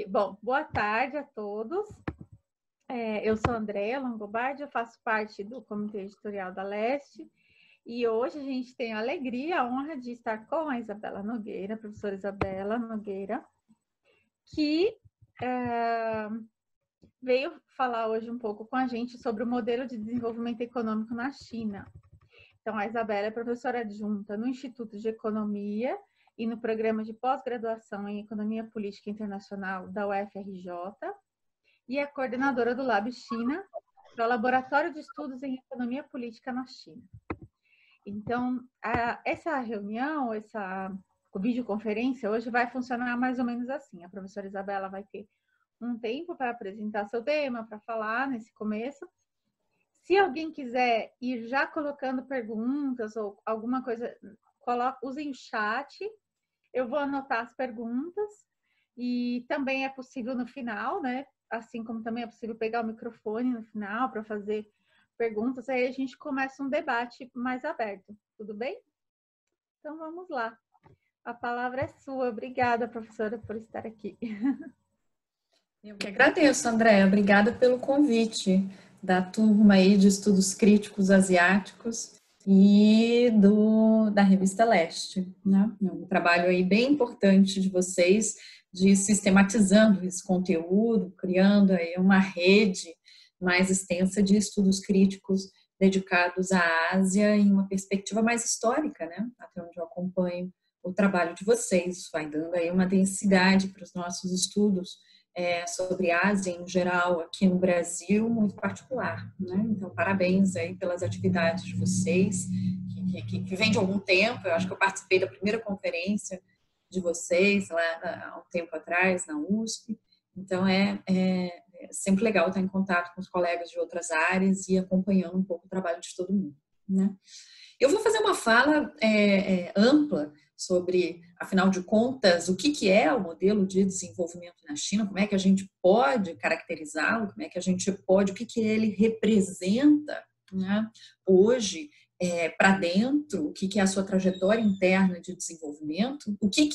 Bom, boa tarde a todos. Eu sou Andréa Longobardi, eu faço parte do Comitê Editorial da Leste e hoje a gente tem a alegria, a honra de estar com a Isabela Nogueira, a professora Isabela Nogueira, que veio falar hoje um pouco com a gente sobre o modelo de desenvolvimento econômico na China. Então, a Isabela é professora adjunta no Instituto de Economia e no Programa de Pós-Graduação em Economia Política Internacional da UFRJ e é coordenadora do Lab China, que é o Laboratório de Estudos em Economia Política na China. Então, essa reunião, essa videoconferência, hoje vai funcionar mais ou menos assim. A professora Isabela vai ter um tempo para apresentar seu tema, para falar nesse começo. Se alguém quiser ir já colocando perguntas ou alguma coisa, usem o chat. Eu vou anotar as perguntas e também é possível no final, né? Assim como também é possível pegar o microfone no final para fazer perguntas. Aí a gente começa um debate mais aberto. Tudo bem? Então vamos lá. A palavra é sua. Obrigada, professora, por estar aqui. Eu que agradeço, Andréa. Obrigada pelo convite da turma aí de estudos críticos asiáticos e da Revista Leste, né? É um trabalho aí bem importante de vocês, de sistematizando esse conteúdo, criando aí uma rede mais extensa de estudos críticos dedicados à Ásia em uma perspectiva mais histórica, né? Até onde eu acompanho o trabalho de vocês, vai dando aí uma densidade para os nossos estudos sobre a Ásia em geral aqui no Brasil, muito particular, né? Então, parabéns aí pelas atividades de vocês, que vem de algum tempo. Eu acho que eu participei da primeira conferência de vocês lá há um tempo atrás, na USP. Então, é sempre legal estar em contato com os colegas de outras áreas e acompanhando um pouco o trabalho de todo mundo, né? Eu vou fazer uma fala ampla sobre, afinal de contas, o que é o modelo de desenvolvimento na China, como é que a gente pode caracterizá-lo, como é que a gente pode, o que ele representa, né, hoje para dentro, o que é a sua trajetória interna de desenvolvimento, o que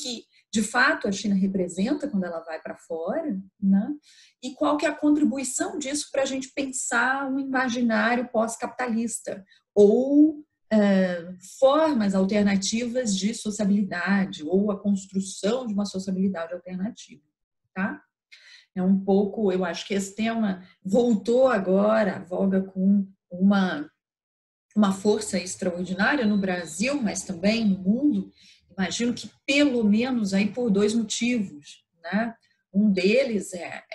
de fato a China representa quando ela vai para fora, né, e qual que é a contribuição disso para a gente pensar um imaginário pós-capitalista ou formas alternativas de sociabilidade ou a construção de uma sociabilidade alternativa, tá? É um pouco, eu acho que esse tema voltou agora à voga com uma força extraordinária no Brasil, mas também no mundo. Imagino que pelo menos aí por dois motivos, né? Um deles é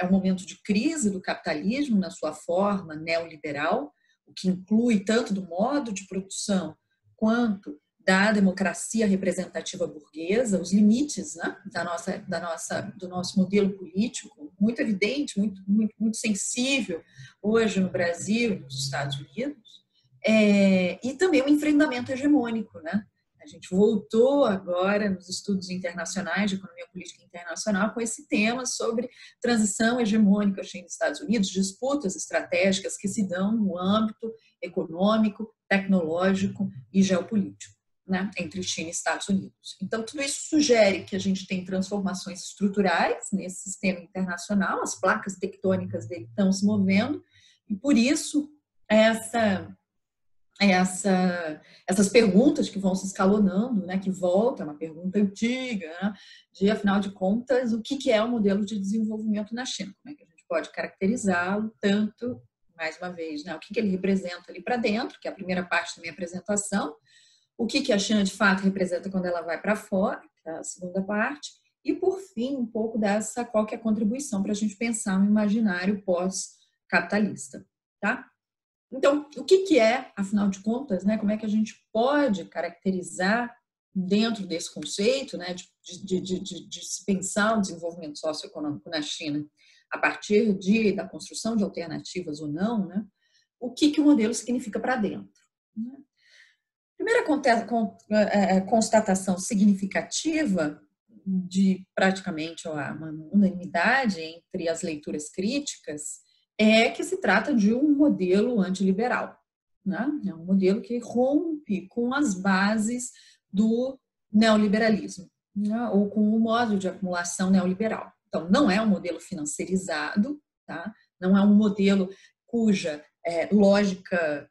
o momento de crise do capitalismo na sua forma neoliberal, o que inclui tanto do modo de produção quanto da democracia representativa burguesa, os limites, né, do nosso modelo político, muito evidente, muito sensível hoje no Brasil e nos Estados Unidos, e também o enfrentamento hegemônico, né? A gente voltou agora nos estudos internacionais de economia política internacional com esse tema sobre transição hegemônica China e Estados Unidos, disputas estratégicas que se dão no âmbito econômico, tecnológico e geopolítico, né, entre China e Estados Unidos. Então, tudo isso sugere que a gente tem transformações estruturais nesse sistema internacional, as placas tectônicas dele estão se movendo, e por isso essas perguntas que vão se escalonando, né, que volta, uma pergunta antiga, né, de, afinal de contas, o que é o modelo de desenvolvimento na China? Como é que a gente pode caracterizá-lo tanto, mais uma vez, né, o que ele representa ali para dentro, que é a primeira parte da minha apresentação, o que a China, de fato, representa quando ela vai para fora, que é a segunda parte, e, por fim, um pouco dessa, qual que é a contribuição para a gente pensar um imaginário pós-capitalista, tá? Então, o que é, afinal de contas, né, como é que a gente pode caracterizar dentro desse conceito, né, de se pensar o desenvolvimento socioeconômico na China a partir da construção de alternativas ou não, né, o que o modelo significa para dentro, né? Primeira constatação significativa de praticamente uma unanimidade entre as leituras críticas é que se trata de um modelo antiliberal, né? É um modelo que rompe com as bases do neoliberalismo, né? Ou com o modo de acumulação neoliberal. Então, não é um modelo financeirizado, tá? Não é um modelo cuja lógica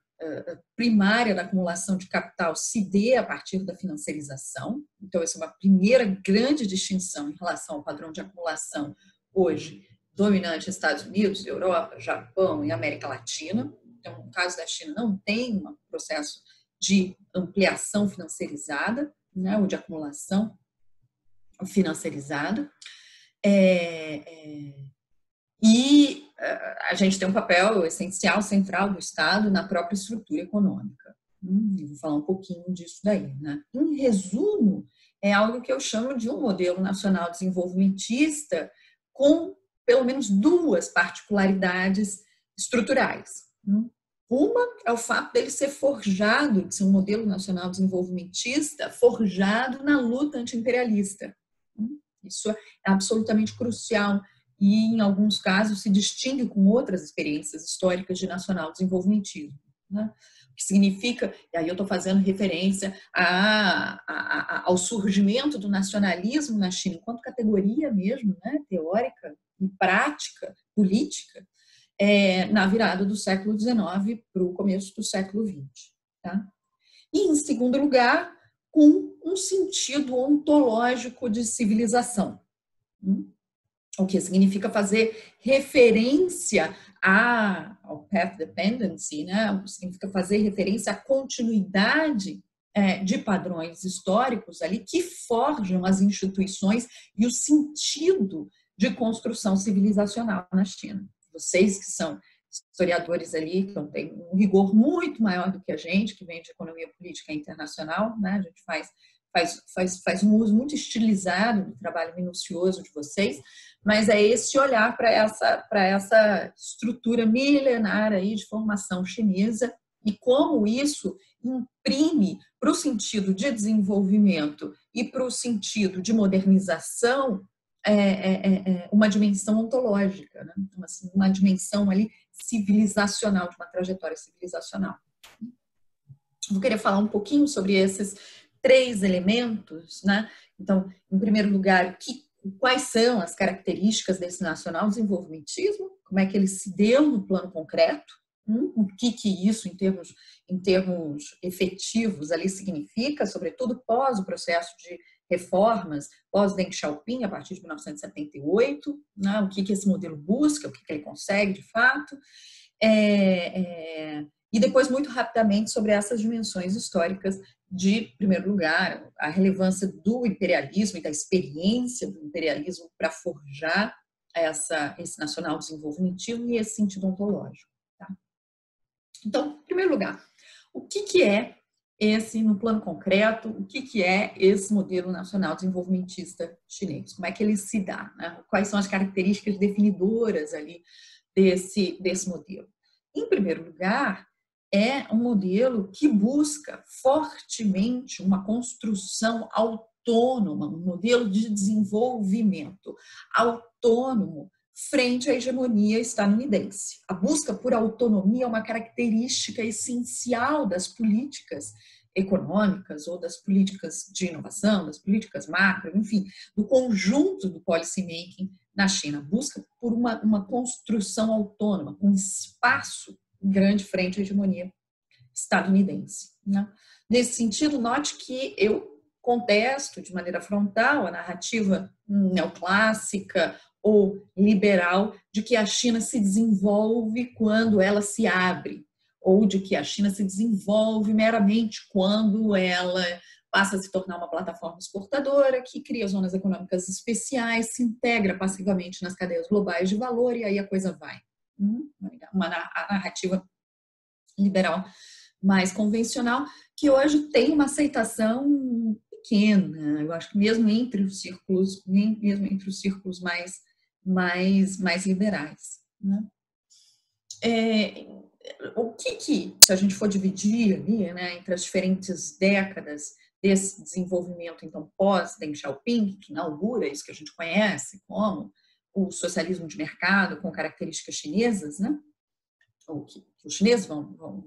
primária da acumulação de capital se dê a partir da financiarização. Então, essa é uma primeira grande distinção em relação ao padrão de acumulação hoje dominante nos Estados Unidos, Europa, Japão e América Latina. Então, no caso da China, não tem um processo de ampliação financiarizada, né, ou de acumulação financiarizada. E a gente tem um papel essencial, central do Estado na própria estrutura econômica. Eu vou falar um pouquinho disso daí, né? Em resumo, é algo que eu chamo de um modelo nacional desenvolvimentista com pelo menos duas particularidades estruturais. Uma é o fato dele ser forjado, de ser um modelo nacional desenvolvimentista, forjado na luta anti-imperialista. Isso é absolutamente crucial e, em alguns casos, se distingue com outras experiências históricas de nacional desenvolvimentismo. Né? O que significa, e aí eu estou fazendo referência ao surgimento do nacionalismo na China, enquanto categoria mesmo, né, teórica e prática, política, na virada do século XIX para o começo do século XX. Tá? E, em segundo lugar, com um sentido ontológico de civilização. O que significa fazer referência ao path dependency, né? Significa fazer referência à continuidade de padrões históricos ali que forjam as instituições e o sentido de construção civilizacional na China. Vocês que são historiadores ali, que têm um rigor muito maior do que a gente, que vem de economia política internacional, né? A gente faz um uso muito estilizado do trabalho minucioso de vocês, mas é esse olhar para essa estrutura milenar aí de formação chinesa e como isso imprime para o sentido de desenvolvimento e para o sentido de modernização uma dimensão ontológica, né? Uma dimensão ali civilizacional, de uma trajetória civilizacional. Vou querer falar um pouquinho sobre esses 3 elementos, né? Então, em primeiro lugar, quais são as características desse nacional desenvolvimentismo? Como é que ele se deu no plano concreto? O que isso, em termos efetivos, ali significa, sobretudo pós o processo de reformas, pós Deng Xiaoping, a partir de 1978, né? O que esse modelo busca, o que ele consegue de fato. E depois, muito rapidamente, sobre essas dimensões históricas de, primeiro lugar, a relevância do imperialismo e da experiência do imperialismo para forjar esse nacional desenvolvimentismo e esse sentido ontológico. Tá? Então, em primeiro lugar, o que é esse, no plano concreto, o que é esse modelo nacional desenvolvimentista chinês? Como é que ele se dá? Né? Quais são as características definidoras ali desse modelo? Em primeiro lugar, é um modelo que busca fortemente uma construção autônoma, um modelo de desenvolvimento autônomo frente à hegemonia estadunidense. A busca por autonomia é uma característica essencial das políticas econômicas ou das políticas de inovação, das políticas macro, enfim, do conjunto do policy making na China. Busca por uma construção autônoma, com espaço grande frente à hegemonia estadunidense. Né? Nesse sentido, note que eu contesto de maneira frontal a narrativa neoclássica ou liberal de que a China se desenvolve quando ela se abre, ou de que a China se desenvolve meramente quando ela passa a se tornar uma plataforma exportadora, que cria zonas econômicas especiais, se integra passivamente nas cadeias globais de valor e aí a coisa vai. Uma narrativa liberal mais convencional, que hoje tem uma aceitação pequena, eu acho que mesmo entre os círculos mais liberais. Né? O que, se a gente for dividir ali, né, entre as diferentes décadas desse desenvolvimento, então, pós-Deng Xiaoping, que inaugura isso que a gente conhece como o socialismo de mercado com características chinesas, né? Ou que os chineses vão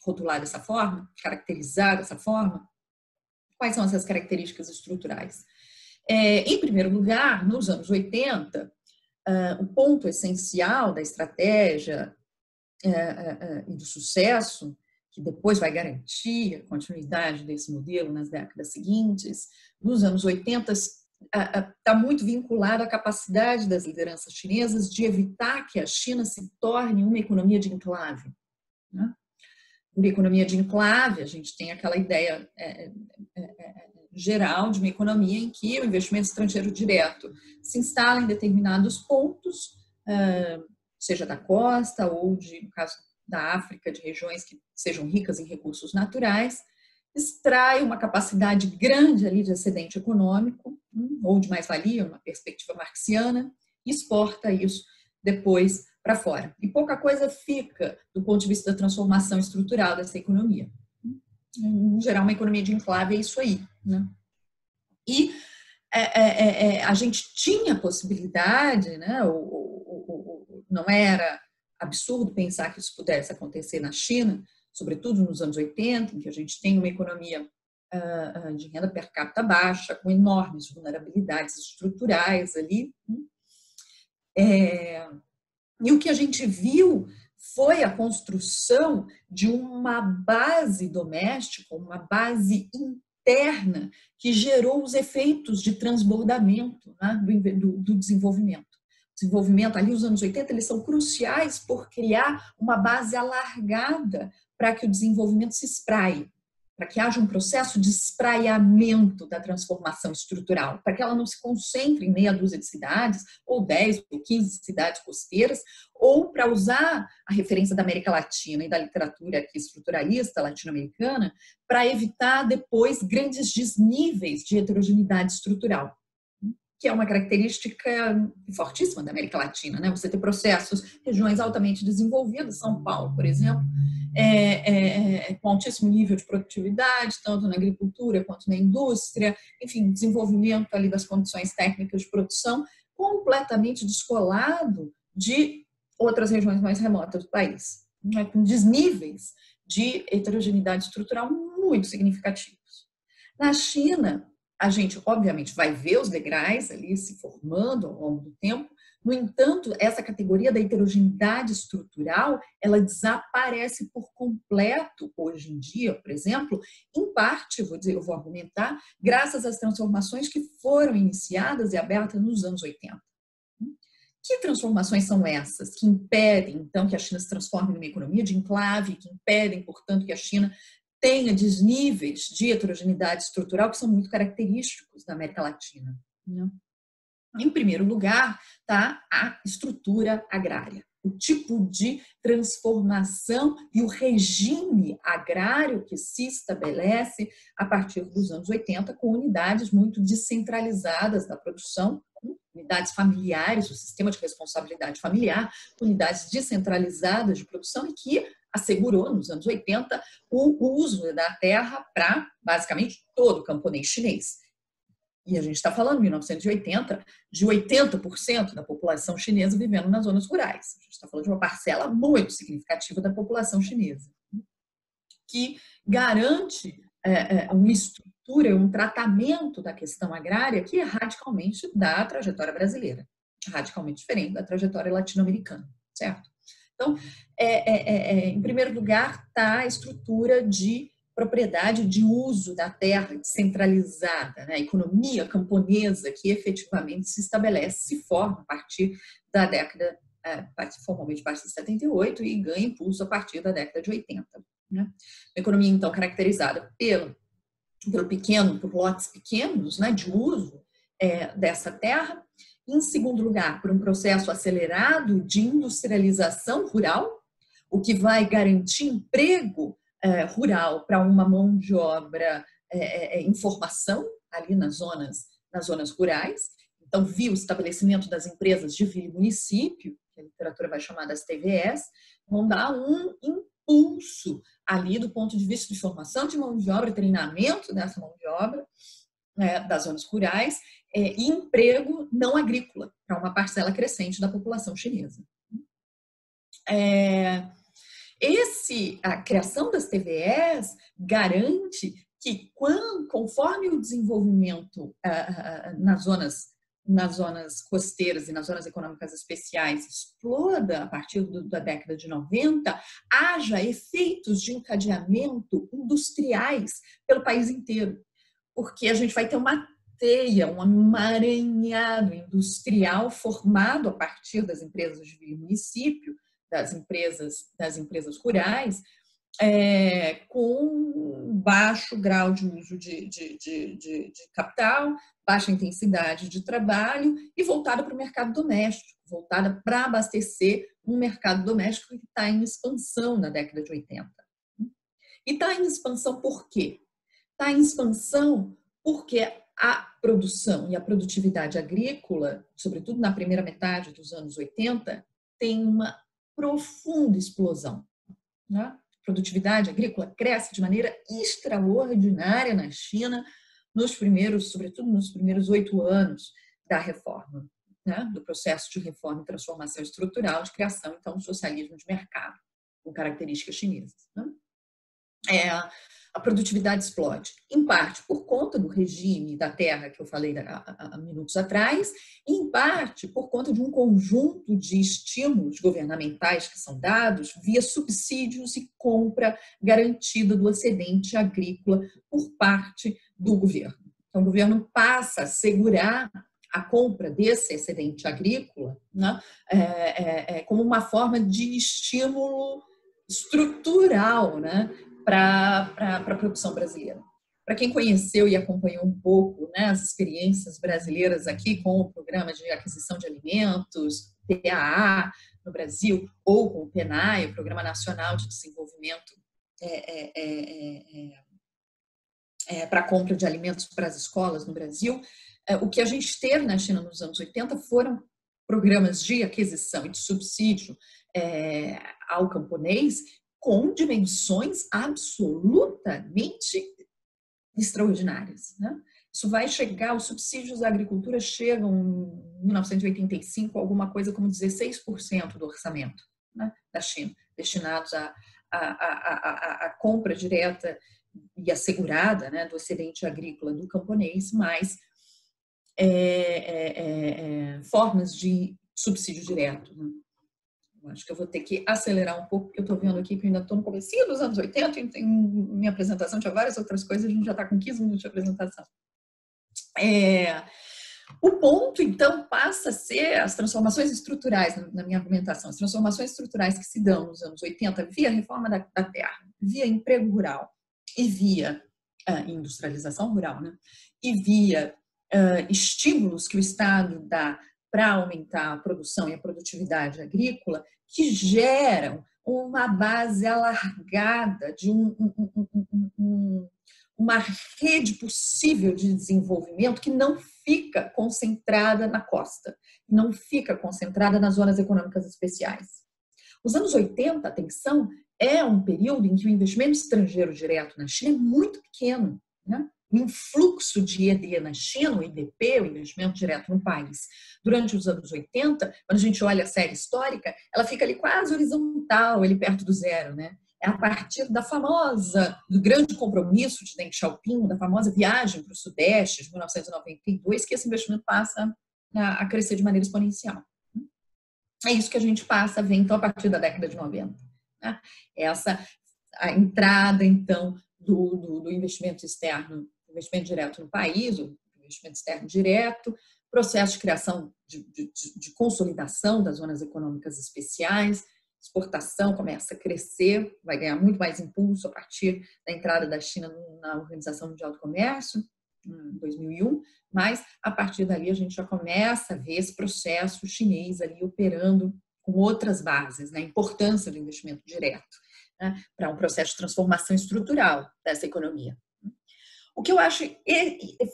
rotular dessa forma, caracterizar dessa forma. Quais são essas características estruturais? Em primeiro lugar, nos anos 80, o ponto essencial da estratégia e do sucesso, que depois vai garantir a continuidade desse modelo nas décadas seguintes, nos anos 80, está muito vinculado à capacidade das lideranças chinesas de evitar que a China se torne uma economia de enclave. Né? Por economia de enclave, a gente tem aquela ideia geral de uma economia em que o investimento estrangeiro direto se instala em determinados pontos, seja da costa ou, no caso da África, de regiões que sejam ricas em recursos naturais, extrai uma capacidade grande ali de excedente econômico, ou de mais-valia, uma perspectiva marxiana, e exporta isso depois para fora. E pouca coisa fica do ponto de vista da transformação estrutural dessa economia. Em geral, uma economia de enclave é isso aí. Né? E a gente tinha possibilidade, né? Não era absurdo pensar que isso pudesse acontecer na China, sobretudo nos anos 80, em que a gente tem uma economia de renda per capita baixa, com enormes vulnerabilidades estruturais ali. E o que a gente viu foi a construção de uma base doméstica, uma base interna, que gerou os efeitos de transbordamento, né, do desenvolvimento. O desenvolvimento, ali os anos 80, eles são cruciais por criar uma base alargada para que o desenvolvimento se espraie, para que haja um processo de espraiamento da transformação estrutural, para que ela não se concentre em meia dúzia de cidades, ou 10 ou 15 cidades costeiras, ou para usar a referência da América Latina e da literatura aqui estruturalista latino-americana, para evitar depois grandes desníveis de heterogeneidade estrutural, que é uma característica fortíssima da América Latina, né? Você ter processos, regiões altamente desenvolvidas, São Paulo, por exemplo, com altíssimo nível de produtividade, tanto na agricultura quanto na indústria, enfim, desenvolvimento ali das condições técnicas de produção, completamente descolado de outras regiões mais remotas do país, né? Com desníveis de heterogeneidade estrutural muito significativos. Na China, a gente, obviamente, vai ver os degraus ali se formando ao longo do tempo. No entanto, essa categoria da heterogeneidade estrutural, ela desaparece por completo hoje em dia, por exemplo, em parte, eu vou argumentar, graças às transformações que foram iniciadas e abertas nos anos 80. Que transformações são essas que impedem, então, que a China se transforme numa economia de enclave, que impedem, portanto, que a China tenha desníveis de heterogeneidade estrutural que são muito característicos da América Latina? Né? Em primeiro lugar, está a estrutura agrária, o tipo de transformação e o regime agrário que se estabelece a partir dos anos 80, com unidades muito descentralizadas da produção, unidades familiares, o sistema de responsabilidade familiar, unidades descentralizadas de produção, e que assegurou, nos anos 80, o uso da terra para, basicamente, todo o camponês chinês. E a gente está falando, em 1980, de 80% da população chinesa vivendo nas zonas rurais. A gente está falando de uma parcela muito significativa da população chinesa, que garante uma estrutura, um tratamento da questão agrária que é radicalmente da trajetória brasileira, radicalmente diferente da trajetória latino-americana, certo? Então, em primeiro lugar, está a estrutura de propriedade de uso da terra descentralizada, né? A economia camponesa que efetivamente se estabelece, se forma a partir da década, formalmente a partir de 78 e ganha impulso a partir da década de 80. Né? Uma economia, então, caracterizada por lotes pequenos, né, de uso dessa terra. Em segundo lugar, por um processo acelerado de industrialização rural, o que vai garantir emprego rural para uma mão de obra em formação ali nas zonas rurais. Então, viu o estabelecimento das empresas de vila e município, que a literatura vai chamar das TVS, vão dar um impulso ali do ponto de vista de formação de mão de obra, treinamento dessa mão de obra das zonas rurais e emprego não agrícola para uma parcela crescente da população chinesa. A criação das TVS garante que, conforme o desenvolvimento nas zonas costeiras e nas zonas econômicas especiais exploda a partir da década de 90, haja efeitos de encadeamento industriais pelo país inteiro, porque a gente vai ter uma teia, um emaranhado industrial formado a partir das empresas de município, das empresas rurais, com baixo grau de uso de capital, baixa intensidade de trabalho e voltada para o mercado doméstico, voltada para abastecer um mercado doméstico que está em expansão na década de 80. E está em expansão por quê? Está em expansão porque a produção e a produtividade agrícola, sobretudo na primeira metade dos anos 80, tem uma profunda explosão, né? A produtividade agrícola cresce de maneira extraordinária na China, sobretudo nos primeiros 8 anos da reforma, né? Do processo de reforma e transformação estrutural, de criação, então, do socialismo de mercado, com características chinesas, né? A produtividade explode, em parte por conta do regime da terra que eu falei há minutos atrás, e em parte por conta de um conjunto de estímulos governamentais que são dados via subsídios e compra garantida do excedente agrícola por parte do governo. Então, o governo passa a segurar a compra desse excedente agrícola, né, como uma forma de estímulo estrutural, né, para a produção brasileira. Para quem conheceu e acompanhou um pouco, né, as experiências brasileiras aqui com o Programa de Aquisição de Alimentos, PAA, no Brasil, ou com o PNAE, o Programa Nacional de Desenvolvimento para a compra de alimentos para as escolas no Brasil, o que a gente teve na China nos anos 80 foram programas de aquisição e de subsídio ao camponês com dimensões absolutamente extraordinárias, né? Isso vai chegar, os subsídios à agricultura chegam em 1985 a alguma coisa como 16% do orçamento, né, da China, destinados à compra direta e assegurada, né, do excedente agrícola do camponês, mais formas de subsídio direto, né? Acho que eu vou ter que acelerar um pouco, porque eu estou vendo aqui que eu ainda estou no comecinho dos anos 80, e minha apresentação tinha várias outras coisas, a gente já está com 15 minutos de apresentação. O ponto, então, passa a ser as transformações estruturais, na minha argumentação, as transformações estruturais que se dão nos anos 80 via reforma da terra, via emprego rural e via industrialização rural, né? E via estímulos que o Estado dá para aumentar a produção e a produtividade agrícola, que geram uma base alargada de uma rede possível de desenvolvimento que não fica concentrada na costa, não fica concentrada nas zonas econômicas especiais. Os anos 80, atenção, é um período em que o investimento estrangeiro direto na China é muito pequeno, né? O influxo de ED na China, o IDP, o investimento direto no país, durante os anos 80, quando a gente olha a série histórica, ela fica ali quase horizontal, ali perto do zero, né? É a partir do grande compromisso de Deng Xiaoping, da famosa viagem para o Sudeste de 1992, que esse investimento passa a crescer de maneira exponencial. É isso que a gente passa a ver, então, a partir da década de 90. Né? A entrada, então, do investimento externo, investimento direto no país, o investimento externo direto, processo de criação, de consolidação das zonas econômicas especiais, exportação começa a crescer, vai ganhar muito mais impulso a partir da entrada da China na Organização Mundial do Comércio, em 2001, mas a partir dali a gente já começa a ver esse processo chinês ali operando com outras bases, né? A importância do investimento direto, né? Para um processo de transformação estrutural dessa economia. O que eu acho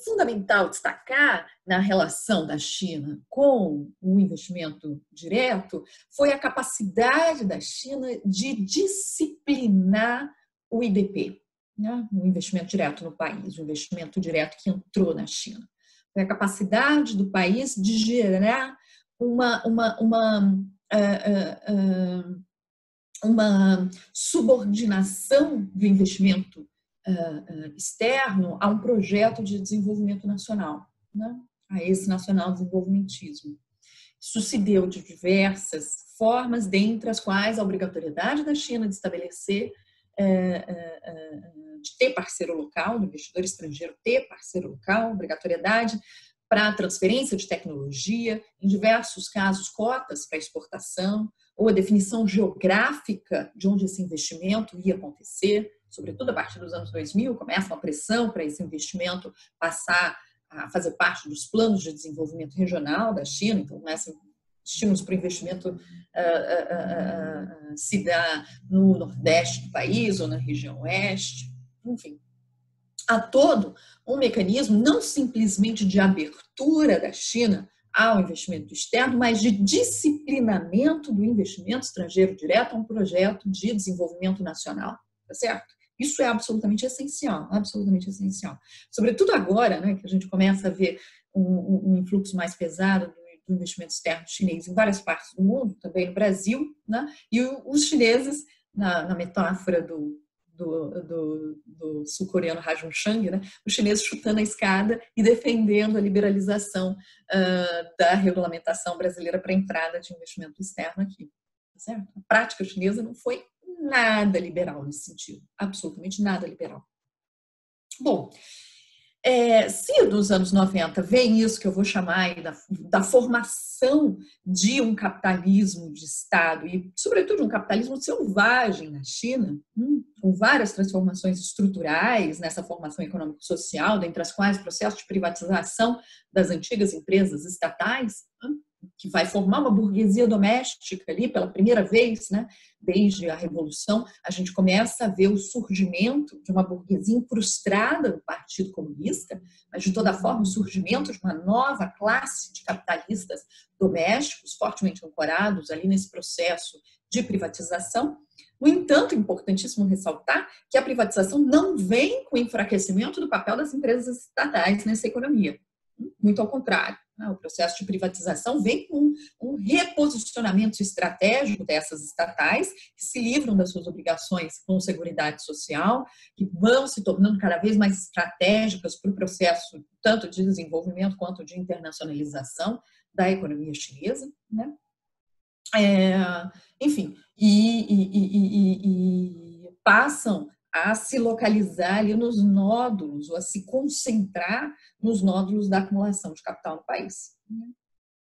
fundamental destacar na relação da China com o investimento direto foi a capacidade da China de disciplinar o IDP, né? O investimento direto no país, o investimento direto que entrou na China. Foi a capacidade do país de gerar uma subordinação do investimento externo a um projeto de desenvolvimento nacional, né? A esse nacional desenvolvimentismo. Isso se deu de diversas formas, dentre as quais a obrigatoriedade da China de estabelecer, de ter parceiro local, do investidor estrangeiro ter parceiro local, obrigatoriedade para a transferência de tecnologia, em diversos casos cotas para exportação, ou a definição geográfica de onde esse investimento ia acontecer, sobretudo a partir dos anos 2000, começa uma pressão para esse investimento passar a fazer parte dos planos de desenvolvimento regional da China, então começam estímulos para o investimento se dá no nordeste do país ou na região oeste, enfim. Há todo um mecanismo não simplesmente de abertura da China ao investimento externo, mas de disciplinamento do investimento estrangeiro direto a um projeto de desenvolvimento nacional, tá certo? Isso é absolutamente essencial, absolutamente essencial. Sobretudo agora, né, que a gente começa a ver um influxo mais pesado do investimento externo chinês em várias partes do mundo, também no Brasil, né, e os chineses, na metáfora do sul-coreano Ha Jung-chang, né? Os chineses chutando a escada e defendendo a liberalização da regulamentação brasileira para a entrada de investimento externo aqui. Certo? A prática chinesa não foi nada liberal nesse sentido, absolutamente nada liberal. Bom, se dos anos 90 vem isso que eu vou chamar da formação de um capitalismo de Estado e, sobretudo, um capitalismo selvagem na China, com várias transformações estruturais nessa formação econômico-social, dentre as quais o processo de privatização das antigas empresas estatais, que vai formar uma burguesia doméstica ali pela primeira vez, né? Desde a Revolução, a gente começa a ver o surgimento de uma burguesia incrustada no Partido Comunista, mas de toda forma o surgimento de uma nova classe de capitalistas domésticos fortemente ancorados ali nesse processo de privatização. No entanto, é importantíssimo ressaltar que a privatização não vem com o enfraquecimento do papel das empresas estatais nessa economia. Muito ao contrário. O processo de privatização vem com um reposicionamento estratégico dessas estatais, que se livram das suas obrigações com Seguridade Social, que vão se tornando cada vez mais estratégicas para o processo tanto de desenvolvimento quanto de internacionalização da economia chinesa, né? Enfim, e passam a se localizar ali nos nódulos, ou a se concentrar nos nódulos da acumulação de capital no país.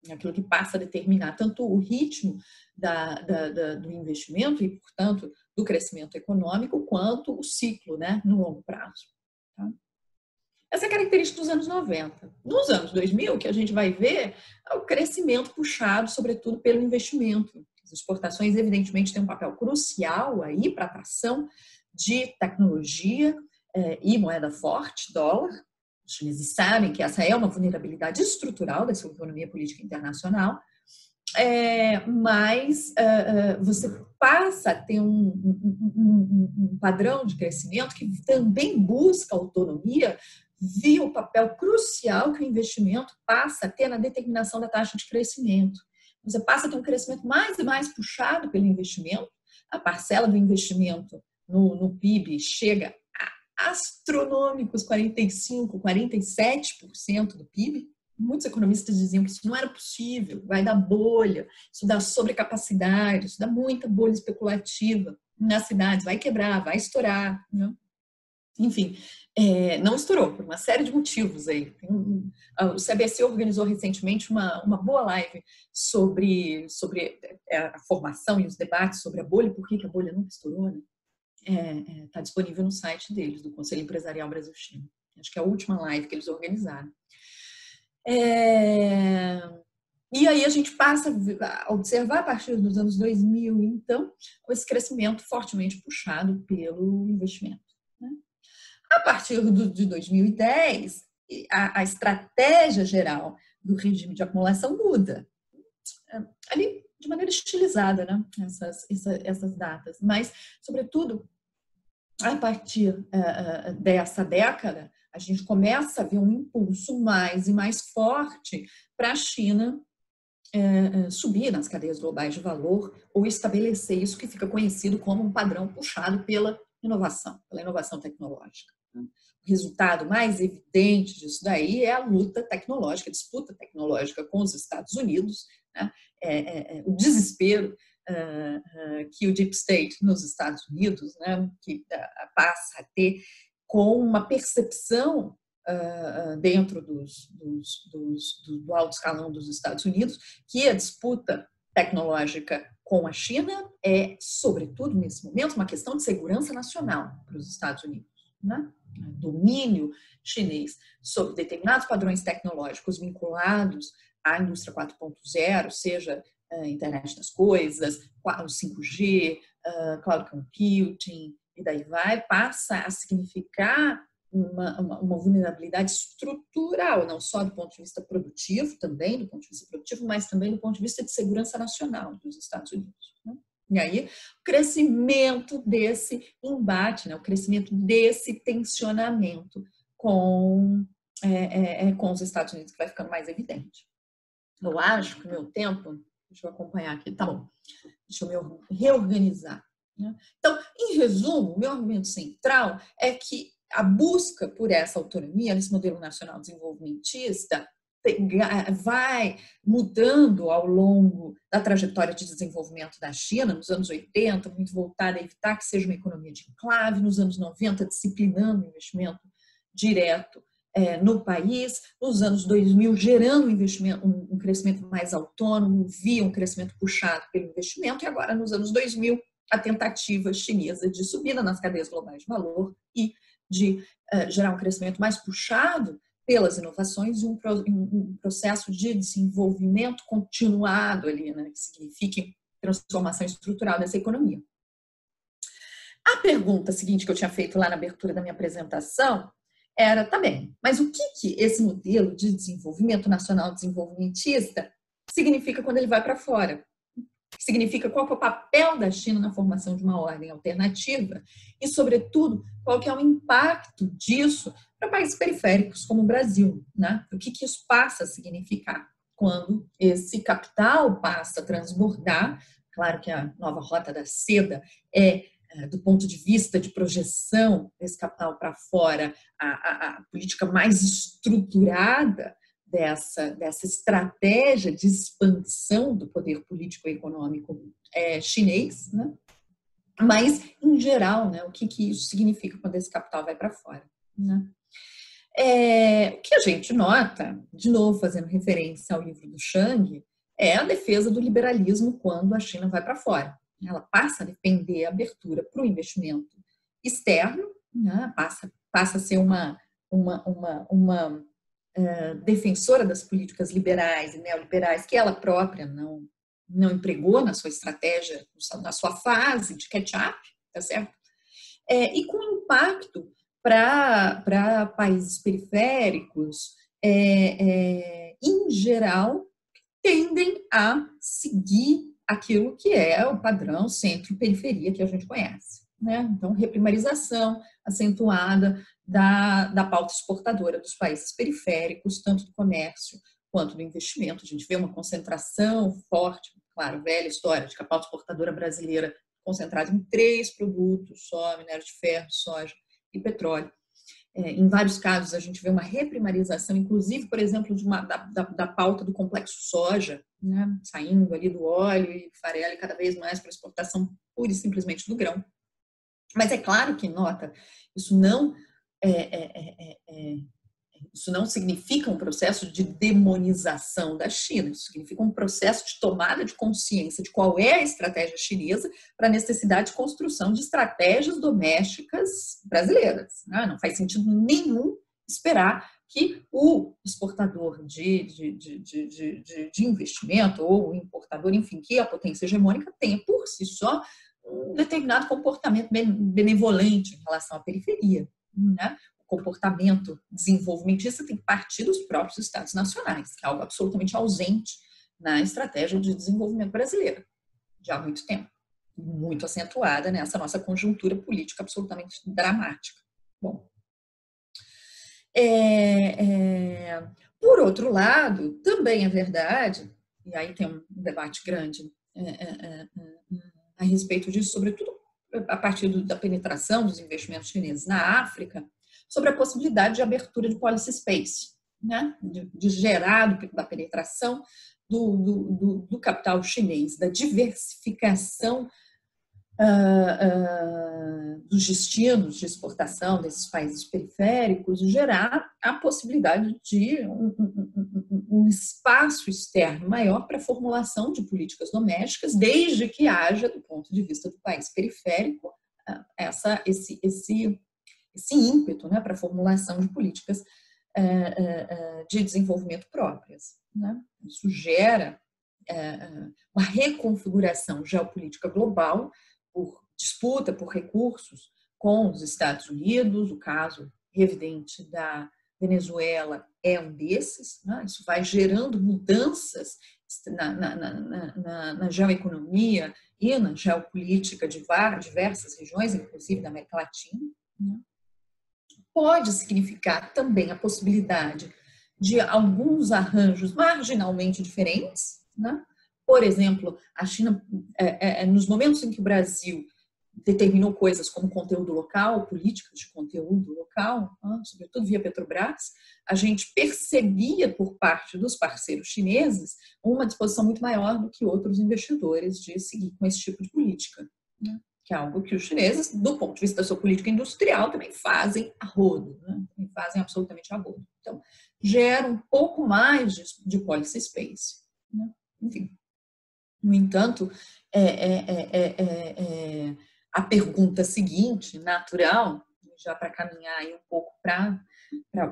Aquilo que passa a determinar tanto o ritmo do investimento e, portanto, do crescimento econômico, quanto o ciclo, né, no longo prazo. Tá? Essa é a característica dos anos 90. Nos anos 2000, o que a gente vai ver é o crescimento puxado, sobretudo, pelo investimento. As exportações, evidentemente, têm um papel crucial aí para a atração de tecnologia e moeda forte, dólar. Os chineses sabem que essa é uma vulnerabilidade estrutural da sua economia política internacional, mas você passa a ter um padrão de crescimento que também busca autonomia via o papel crucial que o investimento passa a ter na determinação da taxa de crescimento. Você passa a ter um crescimento mais e mais puxado pelo investimento, a parcela do investimento no PIB chega a astronômicos 45%, 47% do PIB. Muitos economistas diziam que isso não era possível, vai dar bolha, isso dá sobrecapacidade, isso dá muita bolha especulativa nas cidades, vai quebrar, vai estourar. Né? Enfim, não estourou, por uma série de motivos aí. O CBC organizou recentemente uma boa live sobre a formação e os debates sobre a bolha, por que a bolha nunca estourou, né? Está disponível no site deles, do Conselho Empresarial Brasil-China. Acho que é a última live que eles organizaram. E aí a gente passa a observar a partir dos anos 2000, então, esse crescimento fortemente puxado pelo investimento. Né? A partir de 2010, a estratégia geral do regime de acumulação muda. Ali, de maneira estilizada, né? essas datas. Mas, sobretudo, a partir dessa década, a gente começa a ver um impulso mais e mais forte para a China subir nas cadeias globais de valor ou estabelecer isso que fica conhecido como um padrão puxado pela inovação, pela inovação tecnológica. O resultado mais evidente disso daí é a luta tecnológica, a disputa tecnológica com os Estados Unidos, né? O desespero que o Deep State nos Estados Unidos, né, que passa a ter com uma percepção dentro do alto escalão dos Estados Unidos, que a disputa tecnológica com a China é, sobretudo nesse momento, uma questão de segurança nacional para os Estados Unidos, né? Domínio chinês sobre determinados padrões tecnológicos vinculados à indústria 4.0, seja internet das coisas, o 5G, cloud computing, e daí vai, passa a significar uma vulnerabilidade estrutural, não só do ponto de vista produtivo, também do ponto de vista produtivo, mas também do ponto de vista de segurança nacional dos Estados Unidos, né? E aí, o crescimento desse embate, né, o crescimento desse tensionamento com os Estados Unidos, que vai ficando mais evidente. Eu acho que o meu tempo... Deixa eu acompanhar aqui, tá bom. Deixa eu me reorganizar, né? Então, em resumo, o meu argumento central é que a busca por essa autonomia nesse modelo nacional desenvolvimentista vai mudando ao longo da trajetória de desenvolvimento da China, nos anos 80, muito voltada a evitar que seja uma economia de enclave, nos anos 90, disciplinando o investimento direto no país, nos anos 2000, gerando um crescimento mais autônomo, via um crescimento puxado pelo investimento, e agora, nos anos 2000, a tentativa chinesa de subida nas cadeias globais de valor e de gerar um crescimento mais puxado pelas inovações e um processo de desenvolvimento continuado ali, né, que signifique transformação estrutural dessa economia. A pergunta seguinte que eu tinha feito lá na abertura da minha apresentação era, tá bem, mas o que esse modelo de desenvolvimento nacional desenvolvimentista significa quando ele vai para fora? Significa qual que é o papel da China na formação de uma ordem alternativa e, sobretudo, qual que é o impacto disso para países periféricos como o Brasil, né? O que isso passa a significar quando esse capital passa a transbordar? Claro que a nova rota da seda do ponto de vista de projeção desse capital para fora, a política mais estruturada dessa estratégia de expansão do poder político e econômico chinês, né? Mas, em geral, né, o que isso significa quando esse capital vai para fora, né? O que a gente nota, de novo fazendo referência ao livro do Chang, é a defesa do liberalismo quando a China vai para fora. Ela passa a defender a abertura para o investimento externo, né? Passa a ser uma defensora das políticas liberais e neoliberais que ela própria não empregou na sua estratégia, na sua fase de catch-up, tá certo? E com impacto para países periféricos, em geral, tendem a seguir aquilo que é o padrão centro-periferia que a gente conhece, né? Então, reprimarização acentuada da pauta exportadora dos países periféricos, tanto do comércio quanto do investimento. A gente vê uma concentração forte, claro, velha história de que a pauta exportadora brasileira é concentrada em 3 produtos só: minério de ferro, soja e petróleo. Em vários casos, a gente vê uma reprimarização, inclusive, por exemplo, da pauta do complexo soja, né, saindo ali do óleo e farelo cada vez mais para exportação pura e simplesmente do grão. Mas é claro que, nota, isso não significa um processo de demonização da China, isso significa um processo de tomada de consciência de qual é a estratégia chinesa para a necessidade de construção de estratégias domésticas brasileiras. Não faz sentido nenhum esperar que o exportador de investimento ou o importador, enfim, que a potência hegemônica tenha por si só um determinado comportamento benevolente em relação à periferia, né? Comportamento desenvolvimentista tem que partir dos próprios estados nacionais, que é algo absolutamente ausente na estratégia de desenvolvimento brasileira, já há muito tempo, muito acentuada nessa nossa conjuntura política absolutamente dramática. Bom, por outro lado, também é verdade, e aí tem um debate grande a respeito disso, sobretudo a partir da penetração dos investimentos chineses na África, sobre a possibilidade de abertura de policy space, né? de gerar da penetração do capital chinês, da diversificação dos destinos de exportação desses países periféricos, gerar a possibilidade de um espaço externo maior para a formulação de políticas domésticas, desde que haja, do ponto de vista do país periférico, esse ímpeto, né, para a formulação de políticas de desenvolvimento próprias. Né? Isso gera uma reconfiguração geopolítica global por disputa por recursos com os Estados Unidos. O caso evidente da Venezuela é um desses. Né? Isso vai gerando mudanças na geoeconomia e na geopolítica de diversas regiões, inclusive da América Latina. Né? Pode significar também a possibilidade de alguns arranjos marginalmente diferentes, né? Por exemplo, a China, nos momentos em que o Brasil determinou coisas como conteúdo local, políticas de conteúdo local, sobretudo via Petrobras, a gente percebia por parte dos parceiros chineses uma disposição muito maior do que outros investidores de seguir com esse tipo de política, né? Que é algo que os chineses, do ponto de vista da sua política industrial, também fazem a rodo, né? Também fazem absolutamente a rodo. Então, gera um pouco mais de policy space, né? Enfim. No entanto, a pergunta seguinte, natural, já para caminhar aí um pouco para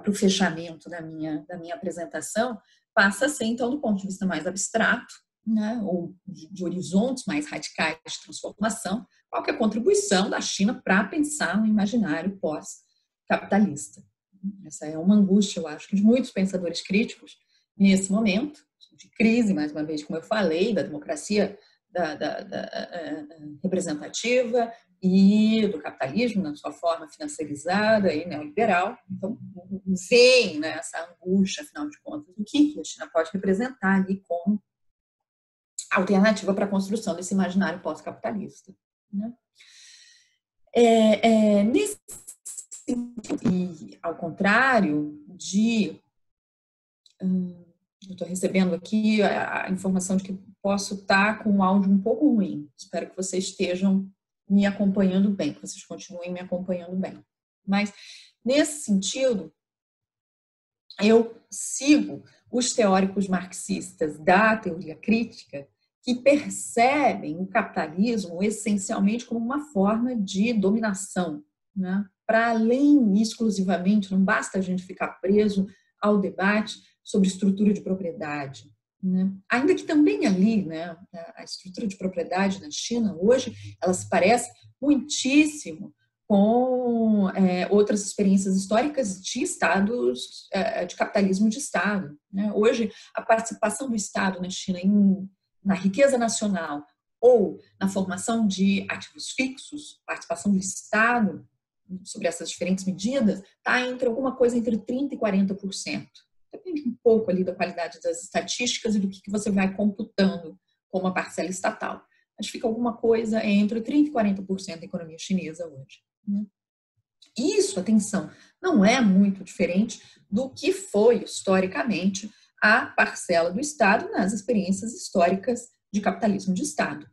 o fechamento da minha apresentação, passa a ser, então, do ponto de vista mais abstrato, né, ou de horizontes mais radicais de transformação, qual que é a contribuição da China para pensar no imaginário pós-capitalista. Essa é uma angústia, eu acho, que de muitos pensadores críticos nesse momento de crise, mais uma vez, como eu falei, da democracia representativa e do capitalismo na sua forma financiarizada e neoliberal. Então, vem, né, essa angústia, afinal de contas, do que a China pode representar ali como alternativa para a construção desse imaginário pós-capitalista. Né? Nesse sentido, e ao contrário de... Eu estou recebendo aqui a informação de que posso estar com um áudio um pouco ruim. Espero que vocês estejam me acompanhando bem, que vocês continuem me acompanhando bem. Mas, nesse sentido, eu sigo os teóricos marxistas da teoria crítica que percebem o capitalismo essencialmente como uma forma de dominação, né? Para além, exclusivamente, não basta a gente ficar preso ao debate sobre estrutura de propriedade, né? Ainda que também ali, né, a estrutura de propriedade na China hoje, ela se parece muitíssimo com outras experiências históricas de estados, de capitalismo de Estado. Né? Hoje, a participação do Estado na China na riqueza nacional ou na formação de ativos fixos, participação do Estado sobre essas diferentes medidas, está entre alguma coisa entre 30% e 40%. Depende um pouco ali da qualidade das estatísticas e do que você vai computando como a parcela estatal. Mas fica alguma coisa entre 30% e 40% da economia chinesa hoje. Isso, atenção, não é muito diferente do que foi historicamente a parcela do Estado nas experiências históricas de capitalismo de Estado,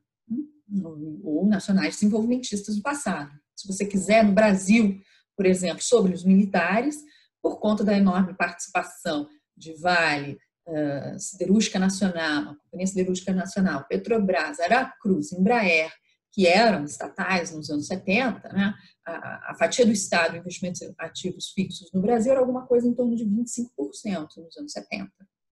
ou nacionais desenvolvimentistas do passado. Se você quiser, no Brasil, por exemplo, sobre os militares, por conta da enorme participação de Vale, Siderúrgica Nacional, Companhia Siderúrgica Nacional, Petrobras, Aracruz, Embraer, que eram estatais nos anos 70, né? A fatia do Estado em investimentos ativos fixos no Brasil era alguma coisa em torno de 25% nos anos 70.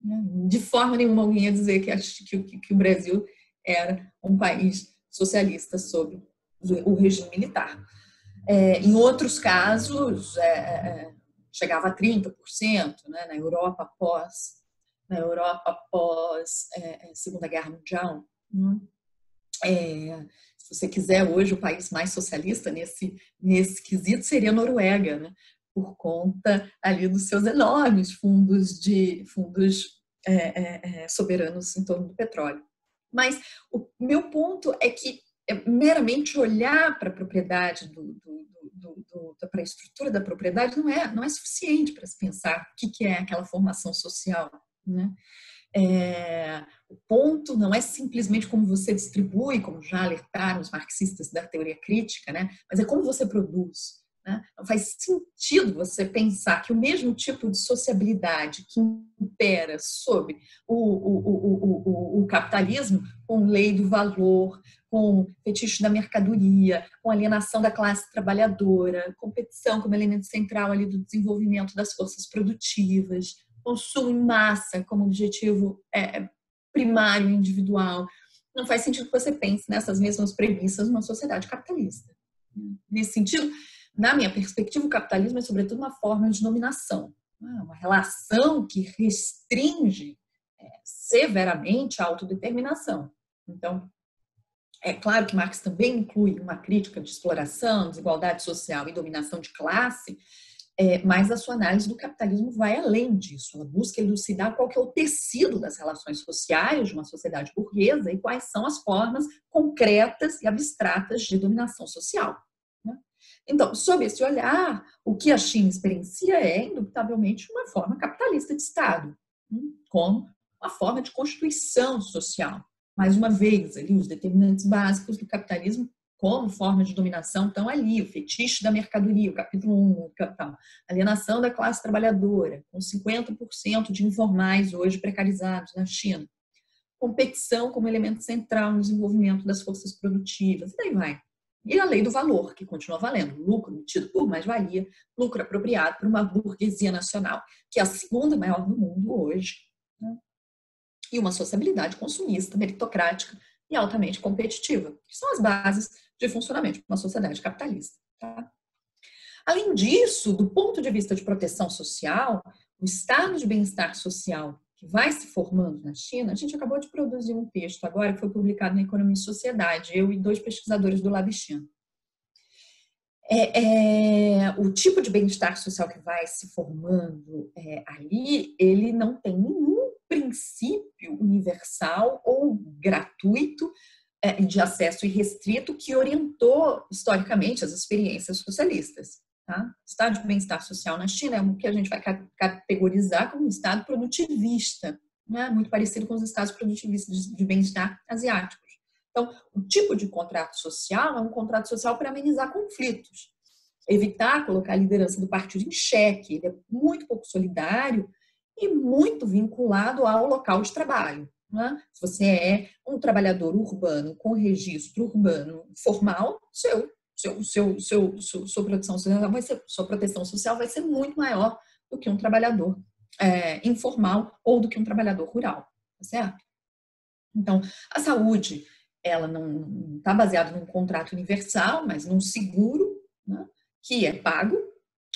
Né? De forma nenhuma alguém ia dizer que o Brasil era um país socialista sob o regime militar. Em outros casos, chegava a 30%, né? Na Europa após Segunda Guerra Mundial. Se você quiser, hoje o país mais socialista nesse quesito seria a Noruega, né? Por conta ali dos seus enormes fundos soberanos em torno do petróleo. Mas o meu ponto é que meramente olhar para a propriedade para a estrutura da propriedade não é suficiente para se pensar o que é aquela formação social, né? O ponto não é simplesmente como você distribui, como já alertaram os marxistas da teoria crítica, né? Mas é como você produz, né? Não faz sentido você pensar que o mesmo tipo de sociabilidade que impera sobre o capitalismo, com lei do valor, com fetiche da mercadoria, com alienação da classe trabalhadora, competição como elemento central ali do desenvolvimento das forças produtivas, consumo em massa como objetivo primário individual. Não faz sentido que você pense nessas mesmas premissas numa sociedade capitalista. Nesse sentido, na minha perspectiva, o capitalismo é sobretudo uma forma de dominação, uma relação que restringe severamente a autodeterminação. Então, é claro que Marx também inclui uma crítica de exploração, desigualdade social e dominação de classe, mas a sua análise do capitalismo vai além disso. Ela busca elucidar qual que é o tecido das relações sociais de uma sociedade burguesa e quais são as formas concretas e abstratas de dominação social. Né? Então, sob esse olhar, o que a China experiencia é, indubitavelmente, uma forma capitalista de Estado, como uma forma de constituição social. Mais uma vez, ali, os determinantes básicos do capitalismo como forma de dominação estão ali, o fetiche da mercadoria, o capítulo 1 do Capital, alienação da classe trabalhadora, com 50% de informais hoje precarizados na China, competição como elemento central no desenvolvimento das forças produtivas, e daí vai. E a lei do valor, que continua valendo, lucro obtido por mais-valia, lucro apropriado por uma burguesia nacional, que é a segunda maior do mundo hoje, né? E uma sociabilidade consumista, meritocrática e altamente competitiva, que são as bases de funcionamento de uma sociedade capitalista. Tá? Além disso, do ponto de vista de proteção social, o estado de bem-estar social que vai se formando na China, a gente acabou de produzir um texto agora que foi publicado na Economia e Sociedade, eu e 2 pesquisadores do Lab China. O tipo de bem-estar social que vai se formando ali, ele não tem nenhum princípio universal ou gratuito de acesso irrestrito que orientou historicamente as experiências socialistas. Tá? O estado de bem-estar social na China é o que a gente vai categorizar como um estado produtivista, né? Muito parecido com os estados produtivistas de bem-estar asiáticos. Então, o tipo de contrato social é um contrato social para amenizar conflitos, evitar colocar a liderança do partido em xeque. Ele é muito pouco solidário e muito vinculado ao local de trabalho. Né? Se você é um trabalhador urbano com registro urbano formal, sua proteção social vai ser muito maior do que um trabalhador informal ou do que um trabalhador rural. Tá certo? Então, a saúde, ela não está baseada num contrato universal, mas num seguro, né, que é pago,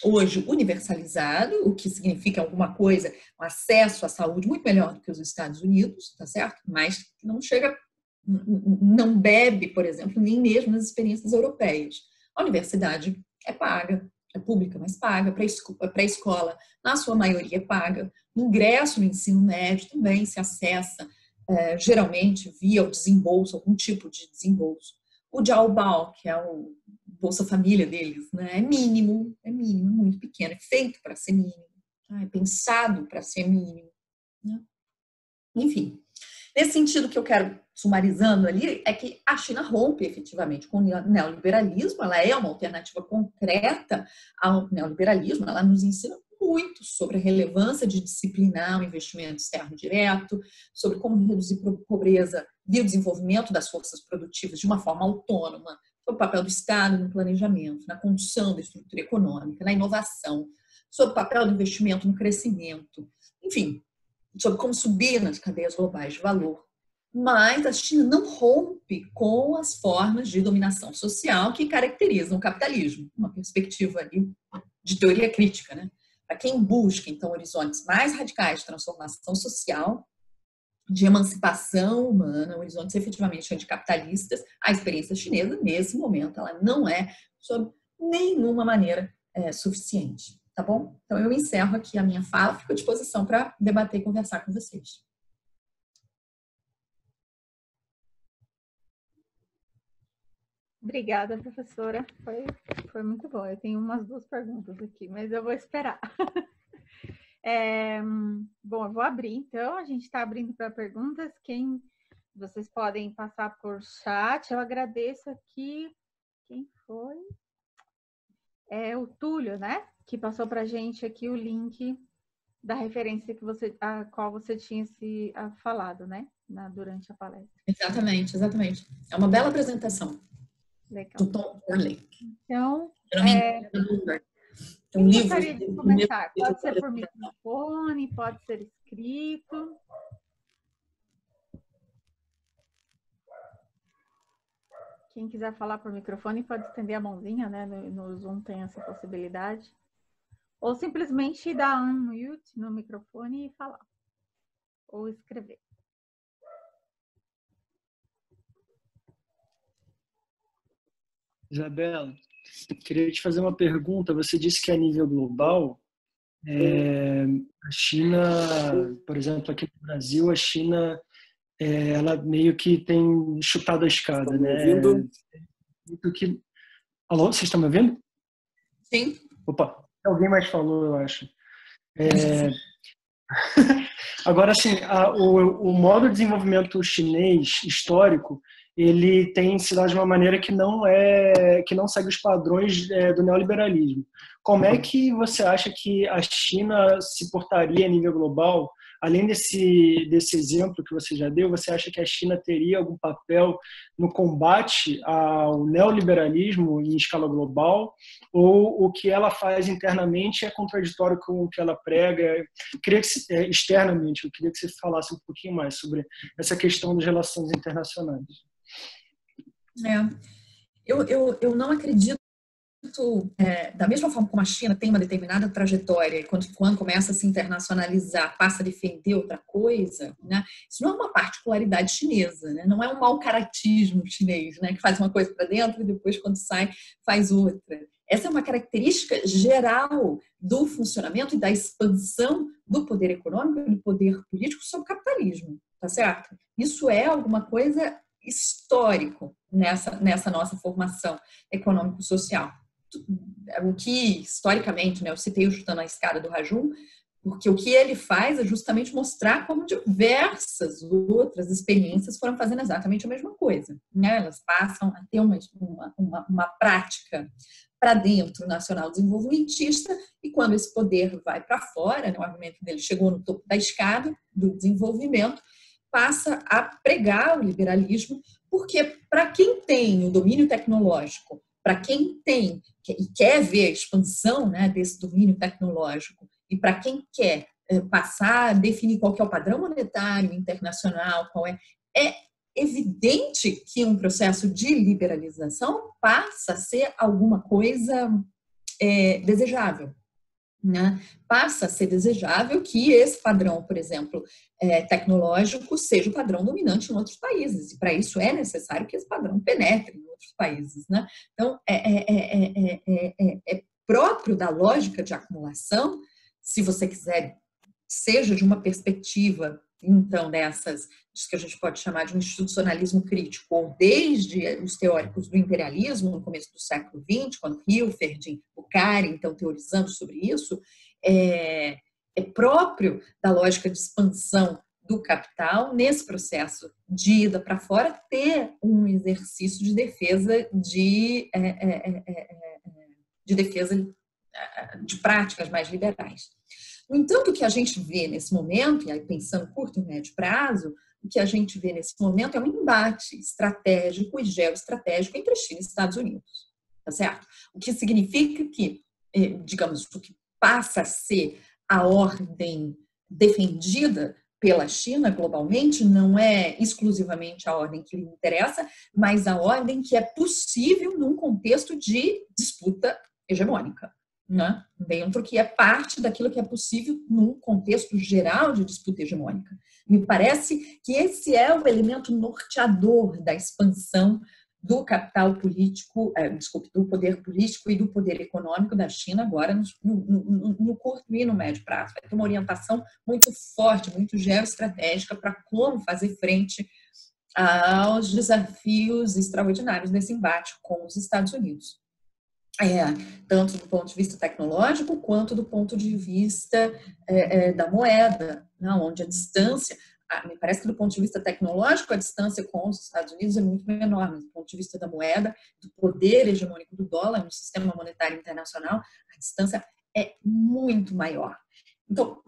hoje universalizado, o que significa alguma coisa, um acesso à saúde muito melhor do que os Estados Unidos, tá certo? Mas não chega, não bebe, por exemplo, nem mesmo nas experiências europeias. A universidade é paga, é pública, mas paga, pré-escola, na sua maioria é paga, o ingresso no ensino médio também se acessa geralmente via o desembolso, algum tipo de desembolso. O Jiaobao, que é o Bolsa Família deles, né, é mínimo, muito pequeno, é feito para ser mínimo, tá? É pensado para ser mínimo. Né? Enfim, nesse sentido que eu quero, sumarizando ali, é que a China rompe efetivamente com o neoliberalismo, ela é uma alternativa concreta ao neoliberalismo, ela nos ensina muito sobre a relevância de disciplinar o investimento externo direto, sobre como reduzir pobreza via o desenvolvimento das forças produtivas de uma forma autônoma, sobre o papel do Estado no planejamento, na condução da estrutura econômica, na inovação, sobre o papel do investimento no crescimento, enfim, sobre como subir nas cadeias globais de valor. Mas a China não rompe com as formas de dominação social que caracterizam o capitalismo, uma perspectiva ali de teoria crítica, né? Para quem busca, então, horizontes mais radicais de transformação social, de emancipação humana, horizontes efetivamente anticapitalistas, a experiência chinesa, nesse momento, ela não é, sob nenhuma maneira, suficiente. Tá bom? Então, eu encerro aqui a minha fala, fico à disposição para debater e conversar com vocês. Obrigada, professora. Foi muito bom. Eu tenho umas 2 perguntas aqui, mas eu vou esperar. Bom, eu vou abrir, então. A gente está abrindo para perguntas. Vocês podem passar por chat. Eu agradeço aqui. Quem foi? O Túlio, né? Que passou para a gente aqui o link da referência a qual você tinha falado, né? Durante a palestra. Exatamente, exatamente. É uma bela apresentação. Legal. Do Tom Orley. Então, um livro. Gostaria de começar? Pode ser por microfone, pode ser escrito. Quem quiser falar por microfone pode estender a mãozinha, né? No Zoom tem essa possibilidade. Ou simplesmente dar um mute no microfone e falar. Ou escrever. Isabela, queria te fazer uma pergunta. Você disse que a nível global, a China, por exemplo, aqui no Brasil, a China, ela meio que tem chutado a escada, né? Alô, vocês estão me ouvindo? Sim. Opa, alguém mais falou, eu acho. Agora, assim, o modo de desenvolvimento chinês histórico, ele tem se dado de uma maneira que não segue os padrões do neoliberalismo. Como é que você acha que a China se portaria a nível global? Além desse exemplo que você já deu, você acha que a China teria algum papel no combate ao neoliberalismo em escala global? Ou o que ela faz internamente é contraditório com o que ela prega? Externamente, eu queria que você falasse um pouquinho mais sobre essa questão das relações internacionais. Eu não acredito, da mesma forma como a China tem uma determinada trajetória e quando começa a se internacionalizar, passa a defender outra coisa, né? Isso não é uma particularidade chinesa, né? Não é um mau caratismo chinês, né? Que faz uma coisa para dentro e depois, quando sai, faz outra. Essa é uma característica geral do funcionamento e da expansão do poder econômico e do poder político sobre o capitalismo, tá certo? Isso é alguma coisa histórico nessa nossa formação econômico-social. O que, historicamente, né, eu citei o Chutando a Escada do Rajun, porque o que ele faz é justamente mostrar como diversas outras experiências foram fazendo exatamente a mesma coisa, né? Elas passam a ter uma prática para dentro nacional desenvolvimentista, e quando esse poder vai para fora, né, o argumento dele chegou no topo da escada do desenvolvimento, passa a pregar o liberalismo, porque para quem tem o domínio tecnológico, para quem tem e quer ver a expansão, né, desse domínio tecnológico, e para quem quer passar a definir qual que é o padrão monetário internacional, é evidente que um processo de liberalização passa a ser alguma coisa desejável. Né? Passa a ser desejável que esse padrão, por exemplo, tecnológico, seja o padrão dominante em outros países. E para isso é necessário que esse padrão penetre em outros países. Né? Então, é próprio da lógica de acumulação, se você quiser, seja de uma perspectiva, então, disso que a gente pode chamar de um institucionalismo crítico, ou desde os teóricos do imperialismo, no começo do século XX, quando Hilferd, Bukhari, então, teorizando sobre isso, é próprio da lógica de expansão do capital, nesse processo de ida para fora, ter um exercício de defesa de práticas mais liberais. No entanto, o que a gente vê nesse momento, e aí pensando curto e médio prazo, o que a gente vê nesse momento é um embate estratégico e geoestratégico entre China e Estados Unidos, tá certo? O que significa que, digamos, o que passa a ser a ordem defendida pela China globalmente não é exclusivamente a ordem que lhe interessa, mas a ordem que é possível num contexto de disputa hegemônica. Né? Dentro que é parte daquilo que é possível num contexto geral de disputa hegemônica. Me parece que esse é o elemento norteador da expansão do capital político, do poder político e do poder econômico da China agora no curto e no médio prazo. Vai ter uma orientação muito forte, muito geoestratégica para como fazer frente aos desafios extraordinários desse embate com os Estados Unidos. Tanto do ponto de vista tecnológico quanto do ponto de vista da moeda, né, onde a distância, me parece que do ponto de vista tecnológico a distância com os Estados Unidos é muito menor, mas do ponto de vista da moeda, do poder hegemônico do dólar no sistema monetário internacional, a distância é muito maior. Então,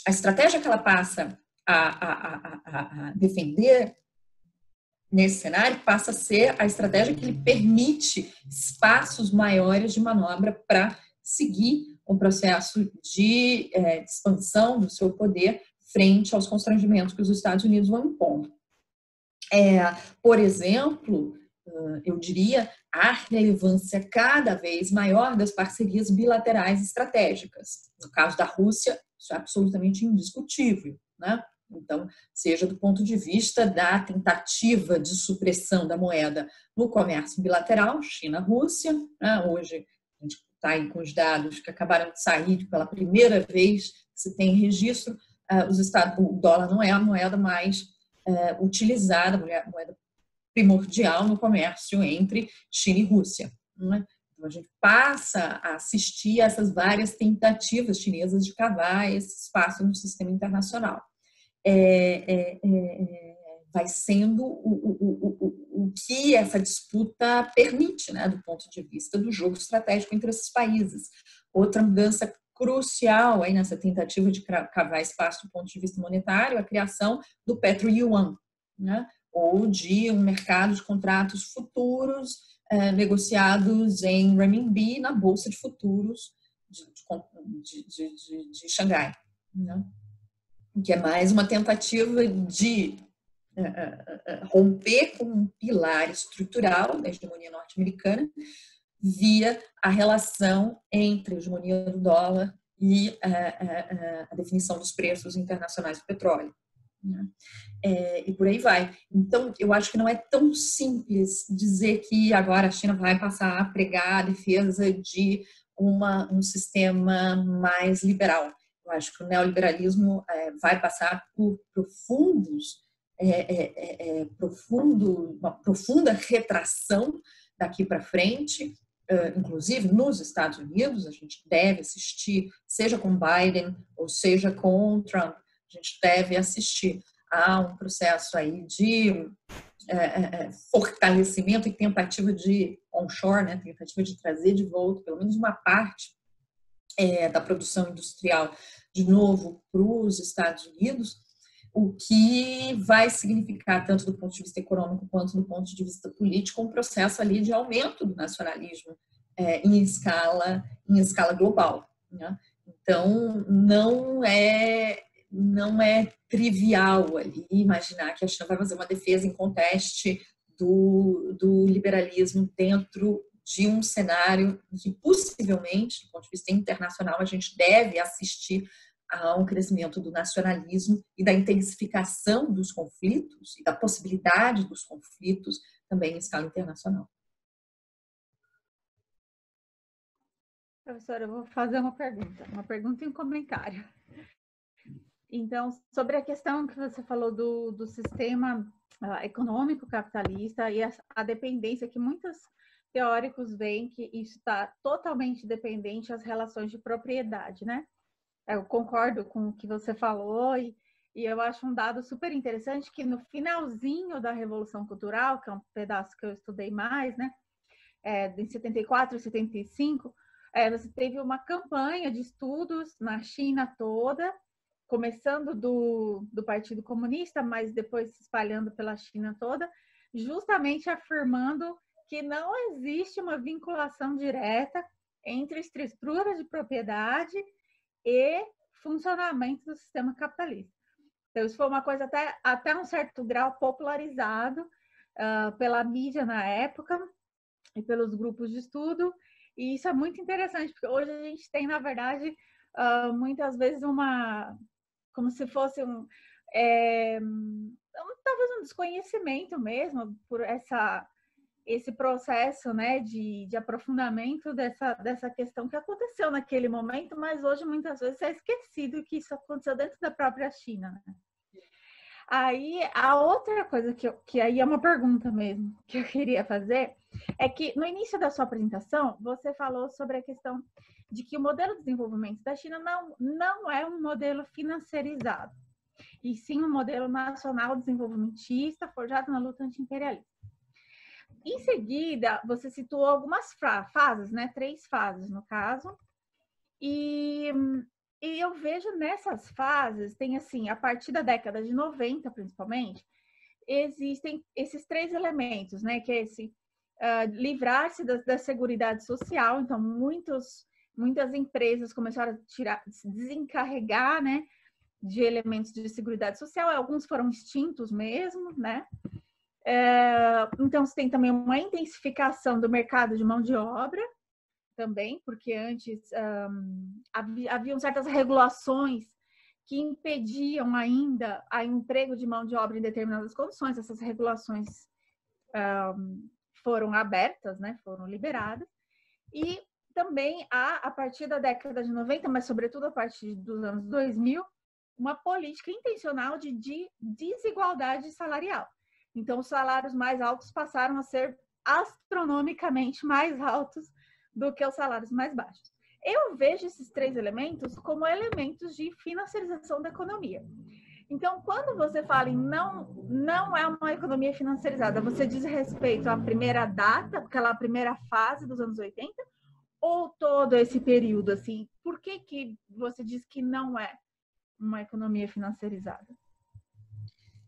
a estratégia que ela passa a defender nesse cenário passa a ser a estratégia que lhe permite espaços maiores de manobra para seguir um processo de expansão do seu poder frente aos constrangimentos que os Estados Unidos vão impondo. Por exemplo, eu diria, a relevância cada vez maior das parcerias bilaterais estratégicas. No caso da Rússia, isso é absolutamente indiscutível, né? Então, seja do ponto de vista da tentativa de supressão da moeda no comércio bilateral, China-Rússia, né? Hoje a gente está aí com os dados que acabaram de sair, pela primeira vez que se tem registro, o dólar não é a moeda mais utilizada, a moeda primordial no comércio entre China e Rússia, né? Então, a gente passa a assistir a essas várias tentativas chinesas de cavar esse espaço no sistema internacional. Vai sendo o que essa disputa permite, né, do ponto de vista do jogo estratégico entre esses países. Outra mudança crucial aí nessa tentativa de cavar espaço do ponto de vista monetário, a criação do Petro-Yuan, né, ou de um mercado de contratos futuros negociados em renminbi na Bolsa de Futuros de Xangai, né? Que é mais uma tentativa de romper com um pilar estrutural da hegemonia norte-americana via a relação entre a hegemonia do dólar e a definição dos preços internacionais do petróleo, né? E por aí vai. Então, eu acho que não é tão simples dizer que agora a China vai passar a pregar a defesa de um sistema mais liberal. Eu acho que o neoliberalismo vai passar por uma profunda retração daqui para frente, inclusive nos Estados Unidos. A gente deve assistir, seja com Biden ou seja com Trump, a gente deve assistir a um processo aí de fortalecimento e tentativa de onshore, né, tentativa de trazer de volta pelo menos uma parte da produção industrial de novo para os Estados Unidos, o que vai significar, tanto do ponto de vista econômico quanto do ponto de vista político, um processo ali de aumento do nacionalismo em escala global, né? Então, não é trivial ali imaginar que a China vai fazer uma defesa em conteste do liberalismo dentro de um cenário que possivelmente, do ponto de vista internacional, a gente deve assistir a um crescimento do nacionalismo e da intensificação dos conflitos e da possibilidade dos conflitos também em escala internacional. Professora, eu vou fazer uma pergunta e um comentário. Então, sobre a questão que você falou do sistema econômico capitalista e a dependência que muitos teóricos veem que isso está totalmente dependente às relações de propriedade, né? Eu concordo com o que você falou e eu acho um dado super interessante que no finalzinho da Revolução Cultural, que é um pedaço que eu estudei mais, né? Em 74 e 75, você teve uma campanha de estudos na China toda, começando do Partido Comunista, mas depois se espalhando pela China toda, justamente afirmando que não existe uma vinculação direta entre estrutura de propriedade e funcionamento do sistema capitalista. Então, isso foi uma coisa até um certo grau popularizado pela mídia na época e pelos grupos de estudo, e isso é muito interessante, porque hoje a gente tem, na verdade, muitas vezes como se fosse talvez um desconhecimento mesmo por esse processo, né, de aprofundamento dessa questão que aconteceu naquele momento, mas hoje muitas vezes é esquecido que isso aconteceu dentro da própria China, né? Aí, a outra coisa que aí é uma pergunta mesmo, que eu queria fazer, é que no início da sua apresentação, você falou sobre a questão de que o modelo de desenvolvimento da China não é um modelo financiarizado, e sim um modelo nacional desenvolvimentista forjado na luta anti-imperialista. Em seguida, você citou algumas fases, né? 3 fases, no caso, e eu vejo nessas fases, tem assim, a partir da década de 90, principalmente, existem esses 3 elementos, né? Que é esse livrar-se da Seguridade Social. Então, muitas empresas começaram a se desencarregar, né, de elementos de Seguridade Social. Alguns foram extintos mesmo, né? Então, você tem também uma intensificação do mercado de mão de obra, também, porque antes haviam certas regulações que impediam ainda o emprego de mão de obra em determinadas condições. Essas regulações foram abertas, né, foram liberadas. E também há, a partir da década de 90, mas sobretudo a partir dos anos 2000, uma política intencional de desigualdade salarial. Então, os salários mais altos passaram a ser astronomicamente mais altos do que os salários mais baixos. Eu vejo esses 3 elementos como elementos de financiarização da economia. Então, quando você fala em não é uma economia financiarizada, você diz respeito à primeira data, aquela primeira fase dos anos 80, ou todo esse período, assim? Por que você diz que não é uma economia financiarizada?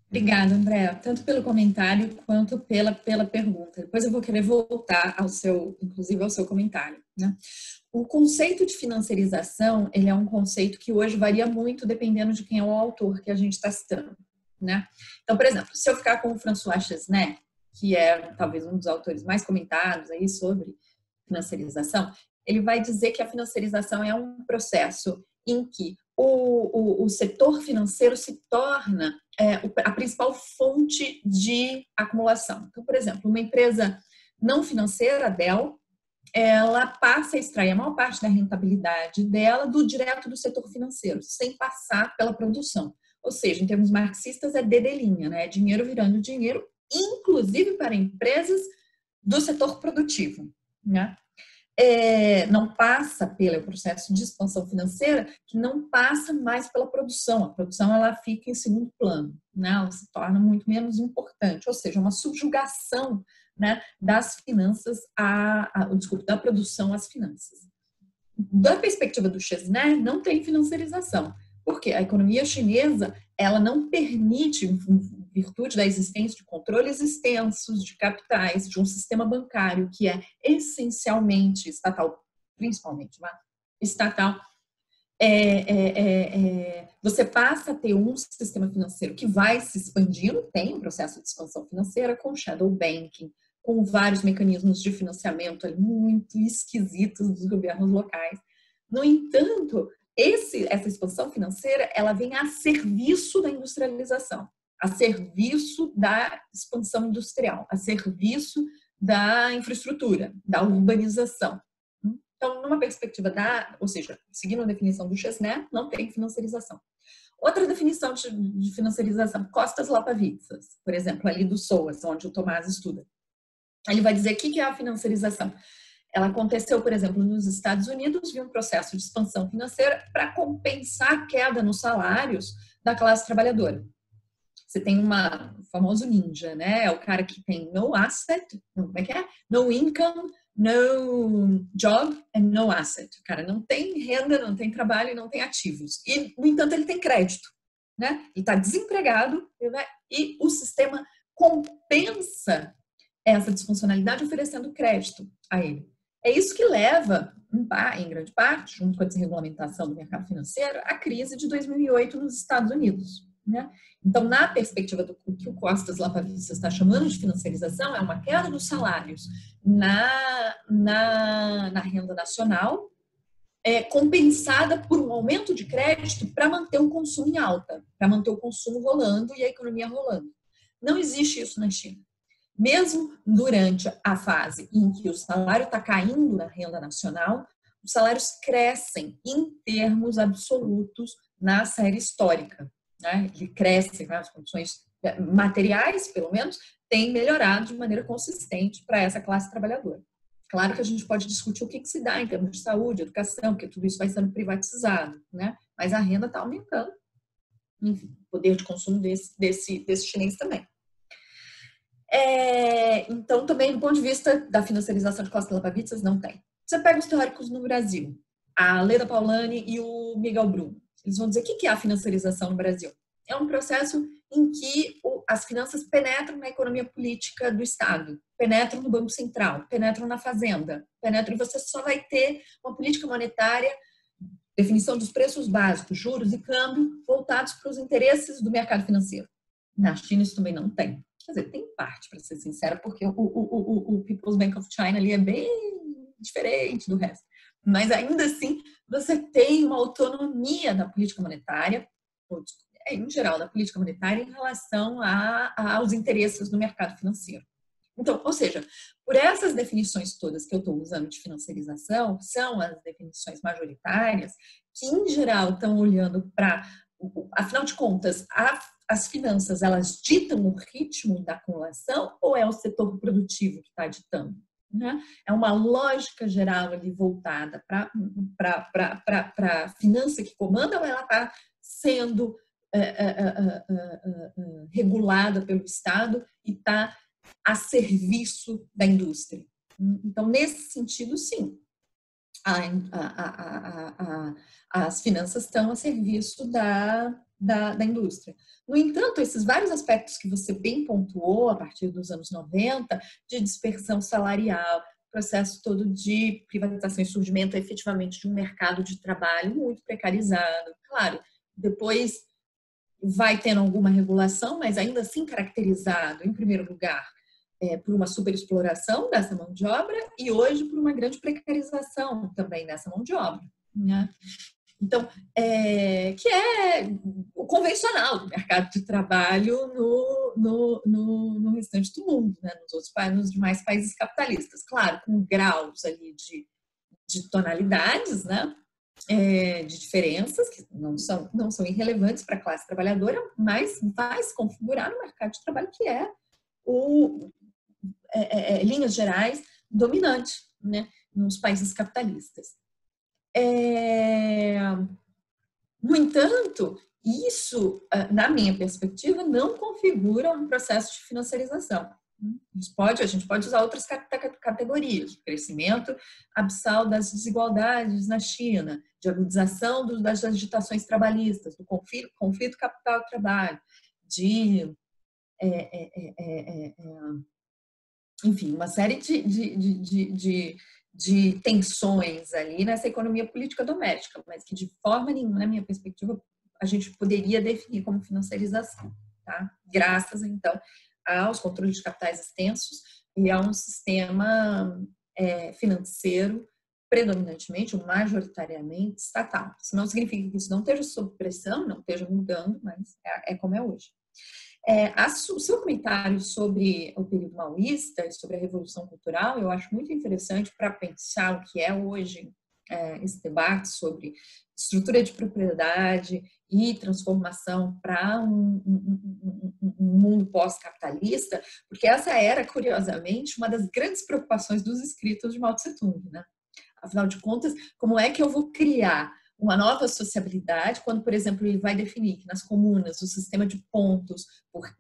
Obrigada, Andréa, tanto pelo comentário quanto pela pergunta. Depois eu vou querer voltar inclusive ao seu comentário, né? O conceito de financiarização, ele é um conceito que hoje varia muito dependendo de quem é o autor que a gente está citando, né? Então, por exemplo, se eu ficar com o François Chesnais, que é talvez um dos autores mais comentados aí sobre financiarização, ele vai dizer que a financiarização é um processo em que o setor financeiro se torna a principal fonte de acumulação. Então, por exemplo, uma empresa não financeira, a Dell, ela passa a extrair a maior parte da rentabilidade dela direto do setor financeiro, sem passar pela produção. Ou seja, em termos marxistas, é dedelinha, né? É dinheiro virando dinheiro, inclusive para empresas do setor produtivo, né? Não passa pelo processo de expansão financeira, que não passa mais pela produção. A produção, ela fica em segundo plano, né? Ela se torna muito menos importante, ou seja, uma subjugação, né, das finanças, da produção às finanças. Da perspectiva do Chesnais, não tem financiarização, porque a economia chinesa, ela não permite, em virtude da existência de controles extensos de capitais, de um sistema bancário que é essencialmente estatal, principalmente estatal, você passa a ter um sistema financeiro que vai se expandindo, tem um processo de expansão financeira com shadow banking, com vários mecanismos de financiamento ali, muito esquisitos dos governos locais. No entanto, essa expansão financeira, ela vem a serviço da industrialização, a serviço da expansão industrial, a serviço da infraestrutura, da urbanização. Então, numa perspectiva ou seja, seguindo a definição do Chesnais, não tem financiarização. Outra definição de financiarização, Costas Lapavitsas, por exemplo, ali do SOAS, onde o Tomás estuda. Ele vai dizer o que é a financiarização. Ela aconteceu, por exemplo, nos Estados Unidos, via um processo de expansão financeira para compensar a queda nos salários da classe trabalhadora. Você tem o famoso ninja, né? É o cara que tem no asset, como é que é? No income, no job and no asset. O cara não tem renda, não tem trabalho e não tem ativos. E, no entanto, ele tem crédito, né? Ele está desempregado, né? E o sistema compensa essa disfuncionalidade oferecendo crédito a ele. É isso que leva, em grande parte, junto com a desregulamentação do mercado financeiro, a crise de 2008 nos Estados Unidos, né? Então, na perspectiva do que o Costas Lapavitsas está chamando de financiarização, é uma queda dos salários na renda nacional, compensada por um aumento de crédito para manter o consumo em alta, para manter o consumo rolando e a economia rolando. Não existe isso na China. Mesmo durante a fase em que o salário está caindo na renda nacional, os salários crescem em termos absolutos na série histórica, né? Ele cresce, né? As condições materiais, pelo menos, têm melhorado de maneira consistente para essa classe trabalhadora. Claro que a gente pode discutir o que se dá em termos de saúde, educação, porque tudo isso vai sendo privatizado, né? Mas a renda está aumentando. Enfim, o poder de consumo desse chinês também. Então, também, do ponto de vista da financiarização de Costa Lavapizzas, não tem. Você pega os teóricos no Brasil, a Leda Paulani e o Miguel Brum, eles vão dizer o que é a financiarização no Brasil. É um processo em que as finanças penetram na economia política do Estado, penetram no Banco Central, penetram na Fazenda, penetram, e você só vai ter uma política monetária, definição dos preços básicos, juros e câmbio, voltados para os interesses do mercado financeiro. Na China isso também não tem. Quer dizer, tem parte, para ser sincera, porque o People's Bank of China ali é bem diferente do resto. Mas ainda assim, você tem uma autonomia da política monetária, em geral, da política monetária em relação aos interesses do mercado financeiro. Então, ou seja, por essas definições todas que eu estou usando de financiarização, são as definições majoritárias que, em geral, estão olhando para, afinal de contas, as finanças, elas ditam o ritmo da acumulação ou é o setor produtivo que está ditando? Né? É uma lógica geral ali voltada para a finança que comanda ou ela está sendo regulada pelo Estado e está a serviço da indústria? Então, nesse sentido, sim, as finanças estão a serviço da indústria. No entanto, esses vários aspectos que você bem pontuou a partir dos anos 90, de dispersão salarial, processo todo de privatização e surgimento efetivamente de um mercado de trabalho muito precarizado. Claro, depois vai tendo alguma regulação, mas ainda assim caracterizado, em primeiro lugar, por uma superexploração dessa mão de obra e hoje por uma grande precarização também dessa mão de obra, né? Então, que é o convencional do mercado de trabalho no restante do mundo, né? Nos demais países capitalistas. Claro, com graus ali de tonalidades, né? De diferenças que não são irrelevantes para a classe trabalhadora, mas vai se configurar no mercado de trabalho que é linhas gerais, dominante, né, nos países capitalistas. No entanto, isso, na minha perspectiva, não configura um processo de financiarização. A gente pode usar outras categorias, de crescimento abissal das desigualdades na China, de agudização das agitações trabalhistas, do conflito capital-trabalho, enfim, uma série de tensões ali nessa economia política doméstica, mas que de forma nenhuma, na minha perspectiva, a gente poderia definir como financiarização, tá? Graças, então, aos controles de capitais extensos e a um sistema financeiro predominantemente ou majoritariamente estatal. Isso não significa que isso não esteja sob pressão, não esteja mudando, mas é como é hoje. O seu comentário sobre o período maoísta e sobre a Revolução Cultural, eu acho muito interessante para pensar o que é hoje esse debate sobre estrutura de propriedade e transformação para um mundo pós-capitalista, porque essa era, curiosamente, uma das grandes preocupações dos escritos de Mao Tse-tung, né? Afinal de contas, como é que eu vou criar uma nova sociabilidade, quando, por exemplo, ele vai definir que nas comunas o sistema de pontos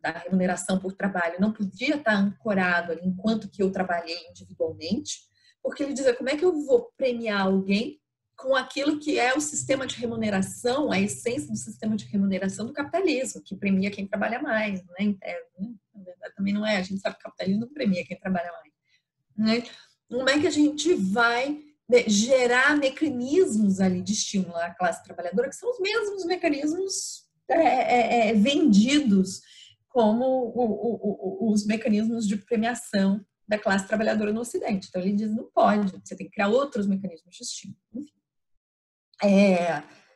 da remuneração por trabalho não podia estar ancorado ali enquanto que eu trabalhei individualmente, porque ele dizia, como é que eu vou premiar alguém com aquilo que é o sistema de remuneração, a essência do sistema de remuneração do capitalismo, que premia quem trabalha mais, né? Na verdade, também não é, a gente sabe que o capitalismo não premia quem trabalha mais, né? Como é que a gente vai gerar mecanismos ali de estímulo à classe trabalhadora, que são os mesmos mecanismos vendidos como os mecanismos de premiação da classe trabalhadora no Ocidente. Então, ele diz, não pode, você tem que criar outros mecanismos de estímulo. Enfim,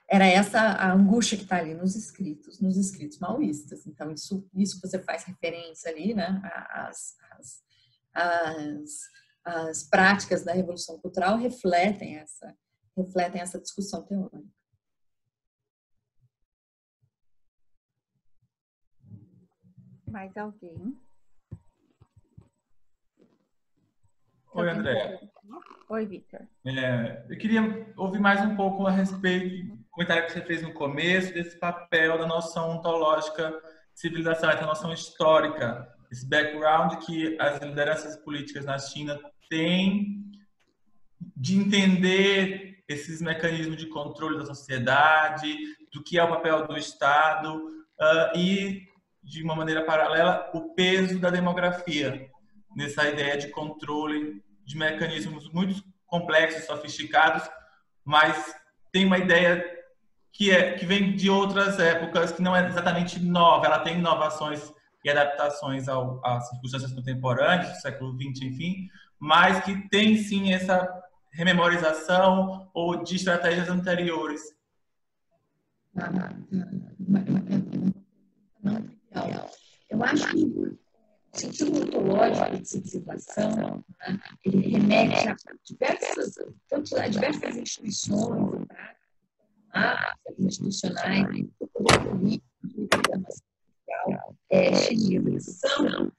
era essa a angústia que está ali nos escritos maoístas. Então, isso você faz referência ali, né, as práticas da Revolução Cultural refletem essa discussão teórica. Mais alguém? Oi, André. Oi, Vitor. Eu queria ouvir mais um pouco a respeito do comentário que você fez no começo, desse papel da noção ontológica de civilização, essa noção histórica, esse background que as lideranças políticas na China têm de entender esses mecanismos de controle da sociedade, do que é o papel do Estado e, de uma maneira paralela, o peso da demografia nessa ideia de controle de mecanismos muito complexos, sofisticados, mas tem uma ideia que vem de outras épocas, que não é exatamente nova, ela tem inovações e adaptações às circunstâncias contemporâneas, do século XX, enfim, mas que tem sim essa rememorização ou de estratégias anteriores. Eu acho que o sentido ontológico de civilização, né, ele remete a diversas instituições, institucionais, políticos, chinesas são,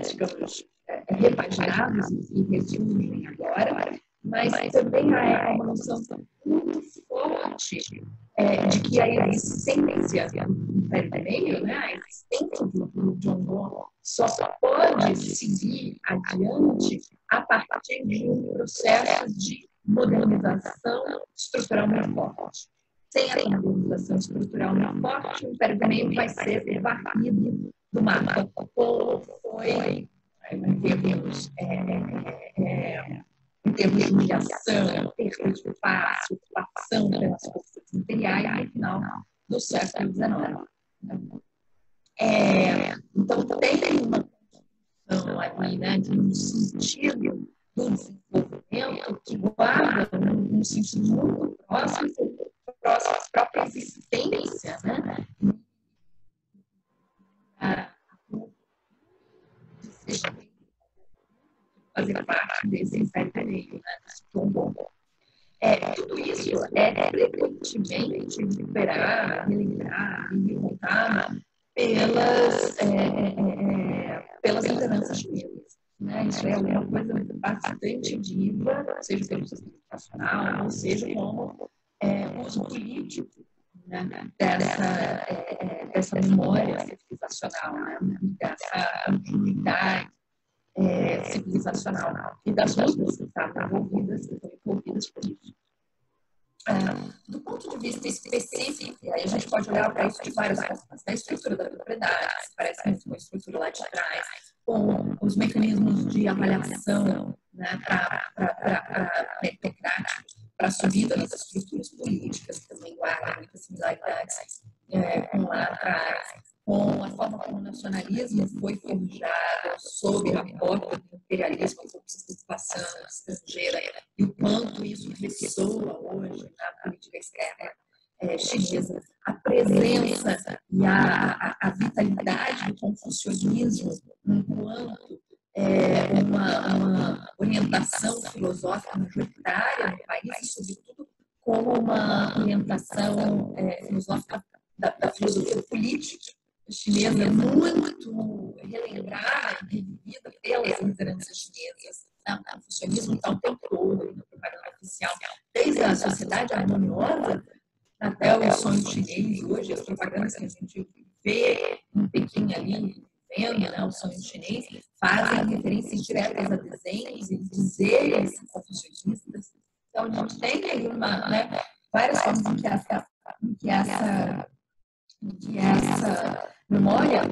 digamos, repaginados e ressurgem agora, mas também há uma noção muito forte de que a existência do Império do Meio, né, a existência do Zhongguo, só pode seguir adiante a partir de um processo de modernização estrutural muito forte. Sem a modernização estrutural muito forte, o Império do Meio vai ser varrido do mapa, como foi em termos de humilhação, perda de espaço, ocupação pelas forças imperiais no final do século XIX. Então, tem uma questão ali, né, de um sentido do desenvolvimento que guarda um sentido muito próximo à própria existência, né? Fazer parte desse Império do Meio, né? Tudo isso é frequentemente recuperado, relembrado e remontado pelas lideranças chinesas. Né? Isso é uma coisa bastante viva, seja pelo sistema educacional, ou seja como uso político, né? dessa memória civilizacional, né? Dessa continuidade civilizacional e das lutas que estavam envolvidas por isso. Do ponto de vista específico, aí a gente pode olhar para isso de várias formas. A estrutura da propriedade, parece muito uma estrutura lá de trás, com os mecanismos de avaliação, né, tecnocráticos, para a subida das estruturas políticas, que também guardam muitas similaridades com lá atrás, com a forma como o nacionalismo foi forjado sob a porta do imperialismo, a ocupação estrangeira, e o quanto isso ressoa hoje na política externa chinesa, a presença e a vitalidade do confucionismo enquanto uma orientação filosófica majoritária no país, e sobretudo como uma orientação filosófica da filosofia política chinesa muito relembrada e revivida pelas lideranças chinesas. O confucionismo está o tempo todo na propaganda oficial, desde a sociedade harmoniosa até o sonho chinês. Hoje, as propagandas que a gente vê em Pequim ali, vendo, né, o sonho chinês, fazem referências diretas a desenhos e dizeres confucionistas. Então, a gente tem aí várias formas em que essa memória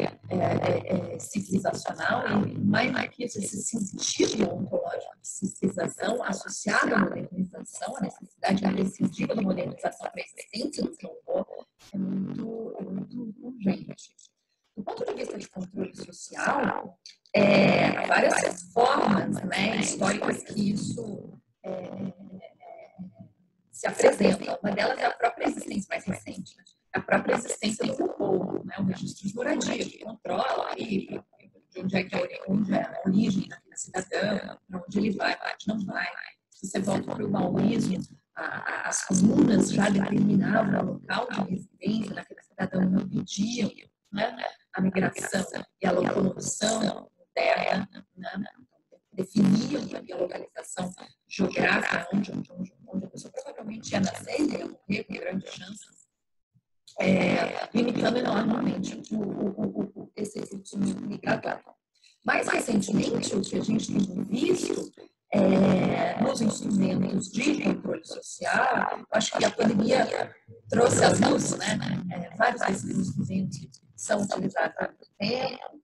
civilizacional, e mais do que isso, esse sentido ontológico de civilização associado à modernização, a necessidade imprescindível da modernização para a existência do Zhongguo é muito urgente. Do ponto de vista de controle social, há várias formas, né, históricas que isso se apresenta. Uma delas é a própria existência mais recente, a própria existência do povo, né? O registro de moradia, que controla de onde é a origem daquele cidadão, para onde ele vai, para onde não vai. Se você volta para o maoísmo, as comunas já determinavam o local de residência daquele cidadão, não pediam, né? a migração e a locomoção interna, né? Definiam a localização geográfica onde a pessoa provavelmente ia nascer e ia morrer com grande chance, limitando enormemente esse fluxo migratório. Mais recentemente, o que a gente tem visto nos instrumentos de controle social, acho que a pandemia trouxe à luz, né? Vários desses instrumentos são utilizados há muito tempo,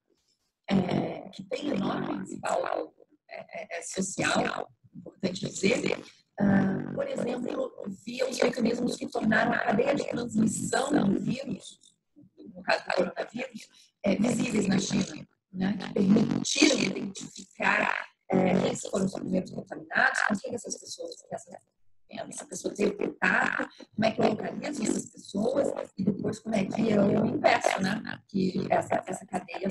que tem enorme respaldo social, importante dizer. Por exemplo, via os mecanismos que tornaram a cadeia de transmissão do vírus, no caso do coronavírus, visíveis na China, né? Que permitiram identificar quem foram os primeiros contaminados, com quem essa pessoa teve contato, como é que eu localizo essas pessoas e depois como é que eu impeço, né? Que essa cadeia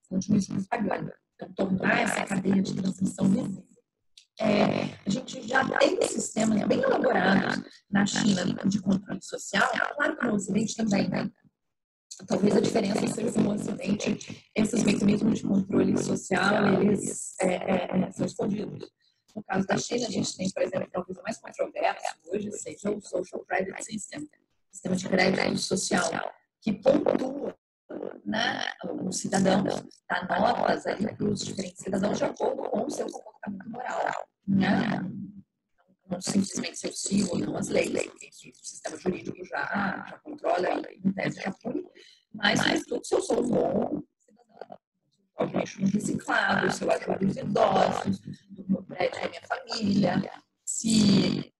continue se propagando. Então, tornar essa cadeia de transmissão visível. A gente já tem sistemas bem elaborados na China de controle social, claro que no Ocidente também, né? Talvez a diferença seja que no Ocidente esses mecanismos de controle social eles são escondidos. No caso da China, a gente tem, por exemplo, talvez o mais controverso hoje seja o Social Credit System, sistema de crédito social, que pontua, né, os cidadãos, dá notas ali para os diferentes cidadãos de acordo com o seu comportamento moral, né? Não simplesmente se eu sigo ou não as leis, porque o sistema jurídico já controla e em tese já pune, mas sobretudo se eu sou um bom cidadão, se eu deixo reciclado, se eu ajudo os idosos, do meu prédio da minha família, se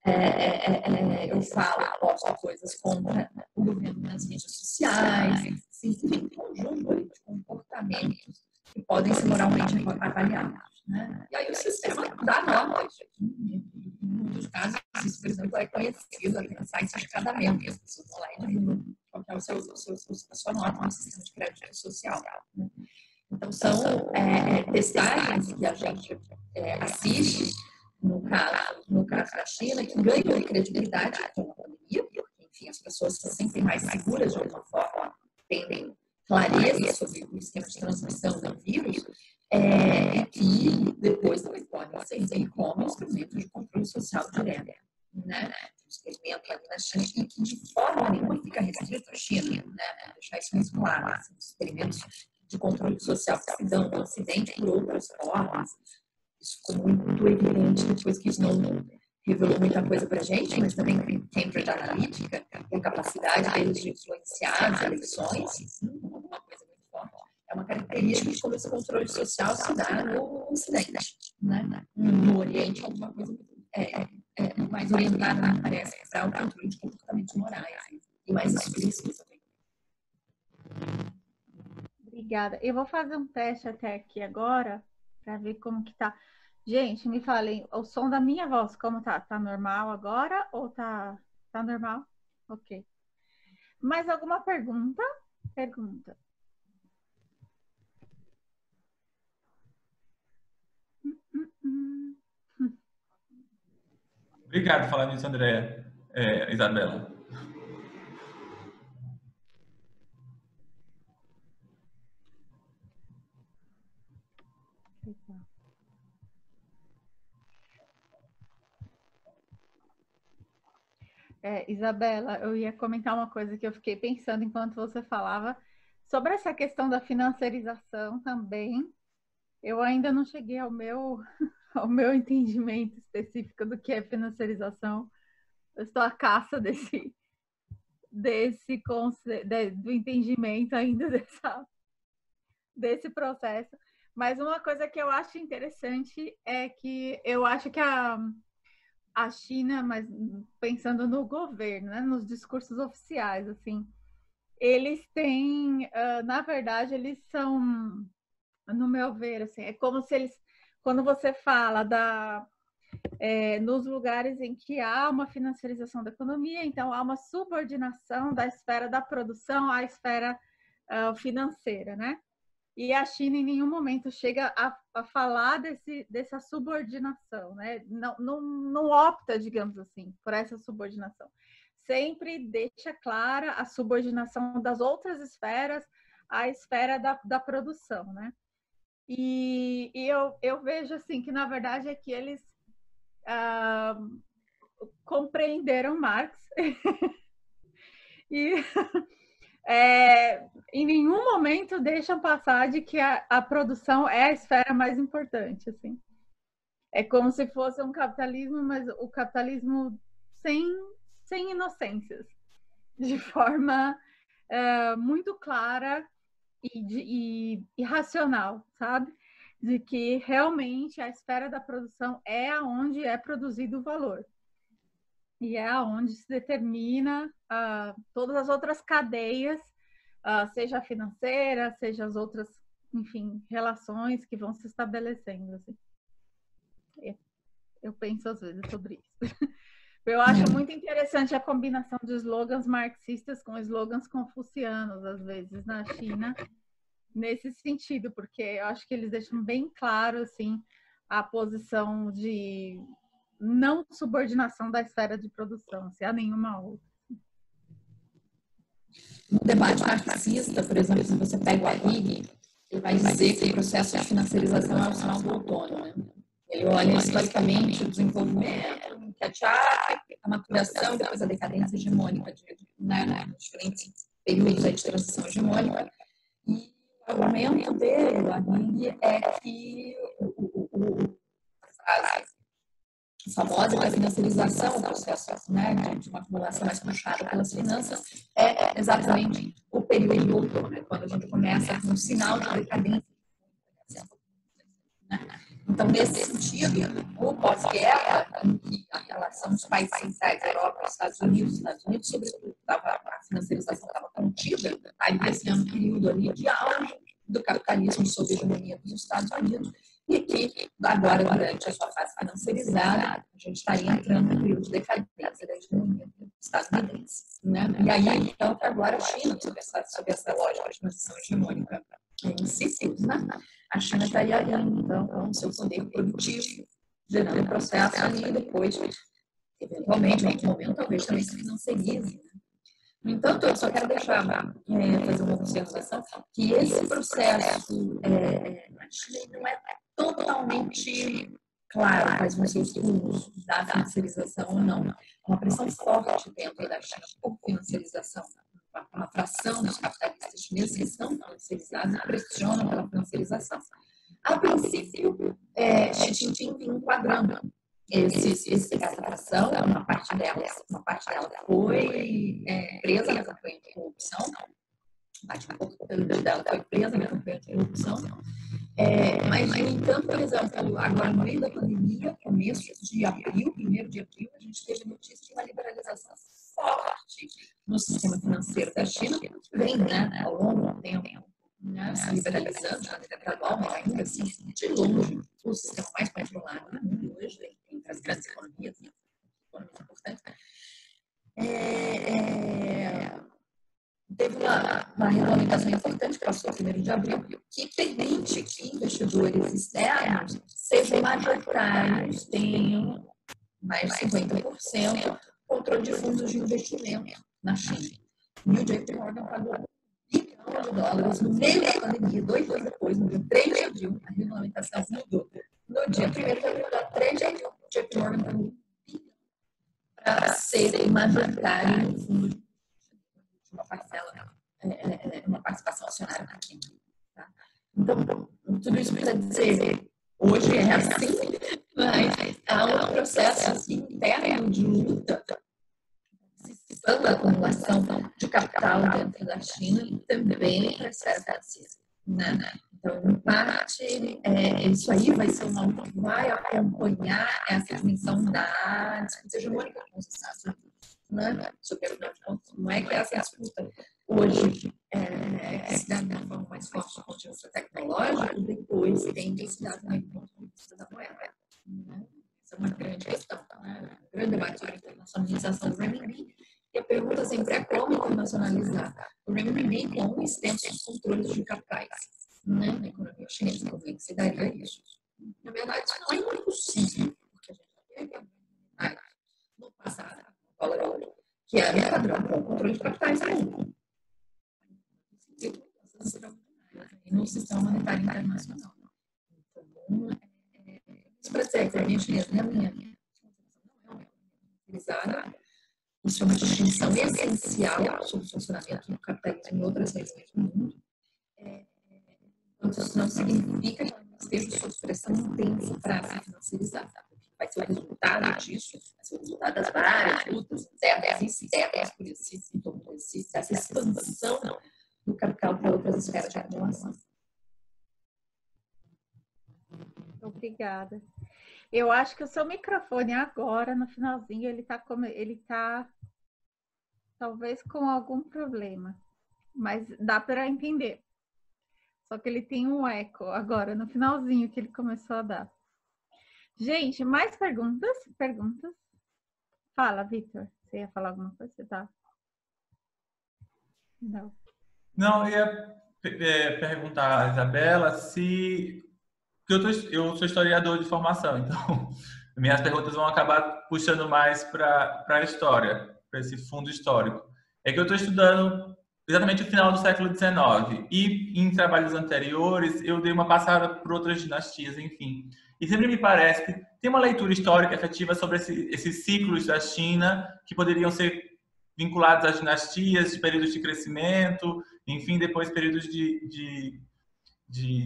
eu falo, posto coisas contra o governo nas mídias sociais, enfim, um conjunto de comportamentos que podem ser moralmente avaliados, né? E aí o sistema dá notas. Em muitos casos, isso, por exemplo, é conhecido até em sites de cadastramento. As pessoas vão lá e divulgam qual é a sua nota no sistema de crédito social. Né? Então, são testagens que a gente assiste, no caso da China, que ganham de credibilidade com a pandemia, porque, enfim, as pessoas se sentem mais seguras de alguma forma, têm clareza sobre o esquema de transmissão do vírus, e que depois também podem servir como instrumento de controle social direto, né? Um experimento ali na China e que de forma nenhuma fica restrito à China, né? Para deixar isso muito claro, assim, os experimentos de controle social que se dão no Ocidente por outras formas. Isso ficou muito evidente depois que isso não revelou muita coisa para a gente, mas também Cambridge Analytica, a capacidade deles de influenciar as eleições, uma coisa muito forte. É uma característica de como esse controle social se dá no Ocidente, né? No Oriente, alguma coisa mais orientada, me parece, para o controle de comportamentos morais e mais explícitos também. Obrigada. Eu vou fazer um teste até aqui agora, para ver como que tá. Gente, me falem, o som da minha voz, como tá? Tá normal agora ou tá normal? Ok. Mais alguma pergunta? Pergunta. Obrigado por falar nisso, Andréa. Isabela. Isabela, eu ia comentar uma coisa que eu fiquei pensando enquanto você falava sobre essa questão da financiarização também. Eu ainda não cheguei ao meu entendimento específico do que é financiarização. Eu estou à caça do entendimento ainda desse processo. Mas uma coisa que eu acho interessante é que eu acho que a China, mas pensando no governo, né, nos discursos oficiais, assim, eles têm, na verdade, eles são, no meu ver, assim, é como se eles, quando você fala nos lugares em que há uma financiarização da economia, então há uma subordinação da esfera da produção à esfera financeira, né? E a China em nenhum momento chega a falar dessa subordinação, né? Não opta, digamos assim, por essa subordinação. Sempre deixa clara a subordinação das outras esferas a esfera da produção, né? E eu vejo assim que na verdade é que eles compreenderam Marx e em nenhum momento deixam passar de que a produção é a esfera mais importante, assim. É como se fosse um capitalismo, mas o capitalismo sem inocências, de forma muito clara e racional, sabe? De que realmente a esfera da produção é aonde é produzido o valor. E é aonde se determina todas as outras cadeias, seja a financeira, seja as outras, enfim, relações que vão se estabelecendo. Assim. Eu penso às vezes sobre isso. Eu acho muito interessante a combinação de slogans marxistas com slogans confucianos, às vezes, na China, nesse sentido, porque eu acho que eles deixam bem claro, assim, a posição de não subordinação da esfera de produção, se há nenhuma outra. No debate marxista, por exemplo, se você pega o Arrighi, ele vai dizer que o processo de financiarização é o sinal do outono, né? Ele olha historicamente o desenvolvimento, a maturação, depois a decadência hegemônica, nos diferentes períodos de transição hegemônica. E o argumento dele, do Arrighi, é que a frase famosa da financiarização, o processo, né, de uma acumulação mais puxada pelas finanças, é exatamente o período do outono, né, quando a gente começa com um sinal de decadência. Então, nesse sentido, o pós-guerra, em que a relação dos países centrais, Europa, Estados Unidos, sobretudo, a financiarização estava contida, aí esse é um período ali de auge do capitalismo sob a hegemonia dos Estados Unidos, e que agora, durante a sua fase financiarizada, a gente estaria entrando no período de decadência da hegemonia estadunidense. Né? E aí, então, agora a China, sob essa lógica de transição hegemônica em ciclos, né? A China estaria ali, então, com o seu poder produtivo, gerando um processo ali, e depois, eventualmente, em algum momento, talvez também se financiarize. No entanto, eu só quero deixar, fazer uma observação, que esse processo na China não é totalmente claro quais vão ser os rumos da financiarização ou não. Há uma pressão forte dentro da China por financiarização. Uma fração dos capitalistas chineses que são financiarizados e pressionam pela financiarização. A princípio, Xi Jinping vem enquadrando essa fração, uma parte dela foi presa na campanha de corrupção, parte importante dela foi presa na campanha de corrupção, mas, no entanto, por exemplo, agora no meio da pandemia, começo de abril, 1º de abril, a gente teve notícia de uma liberalização forte no sistema financeiro da China, que vem, né, ao longo do tempo, né, se liberalizando de maneira gradual, mas ainda assim, de longe, o sistema mais controlado do mundo hoje, entre as grandes economias, economias importantes. Teve uma regulamentação importante que passou 1º de abril, que permite que investidores externos sejam majoritários, tenham mais de 50% controle de fundos de investimento na China. E o JP Morgan pagou $1 bilhão no meio da pandemia, 2 dias depois, no dia 3 de abril, a regulamentação mudou. No dia 1º de abril, 3 de abril, o JP Morgan pagou $1 bilhão para ser majoritário no fundo de uma parcela, uma participação acionária na China. Tá? Então, tudo isso para dizer, hoje é assim, mas há um processo interno de luta, antecipando a acumulação de capital dentro da China e também para a esfera financeira. Né? Então, em parte, isso aí vai ser uma luta que vai acompanhar essa dimensão da disputa hegemônica com os Estados Unidos. Né? Não é que essa disputa hoje se dá de uma forma mais forte do ponto de vista tecnológico, depois tem que se dar também do ponto de vista da moeda. Né? Essa é uma grande questão. Né? Um grande debate sobre a internacionalização do renminbi. E a pergunta sempre é como internacionalizar o renminbi com extensos controles de capitais. Né? Na economia chinesa, como é que se daria isso? Na verdade, isso não é impossível, porque a gente teve no passado, que era um padrão com controle de capitais no mundo. extraordinárias no sistema monetário internacional. Então, isso para dizer que a economia chinesa, na minha não é utilizada, isso é uma distinção essencial sobre o funcionamento do capitalismo em outras regiões do mundo. Isso não significa que ela esteja sob pressão intensa para se financiarizar. Vai ser o resultado disso, vai ser o resultado das várias lutas internas e externas por essa expansão do capital para outras esferas de acumulação. Obrigada. Eu acho que o seu microfone agora, no finalzinho, ele tá talvez com algum problema, mas dá para entender. Só que ele tem um eco agora, no finalzinho que ele começou a dar. Gente, mais perguntas? Fala, Vitor. Você ia falar alguma coisa? Você tá? Não, eu ia perguntar à Isabela se... Eu sou historiador de formação, então minhas perguntas vão acabar puxando mais para a história, para esse fundo histórico. É que eu estou estudando exatamente o final do século XIX e em trabalhos anteriores eu dei uma passada por outras dinastias, enfim. E sempre me parece que tem uma leitura histórica efetiva sobre esses ciclos da China que poderiam ser vinculados às dinastias, de períodos de crescimento, enfim, depois períodos de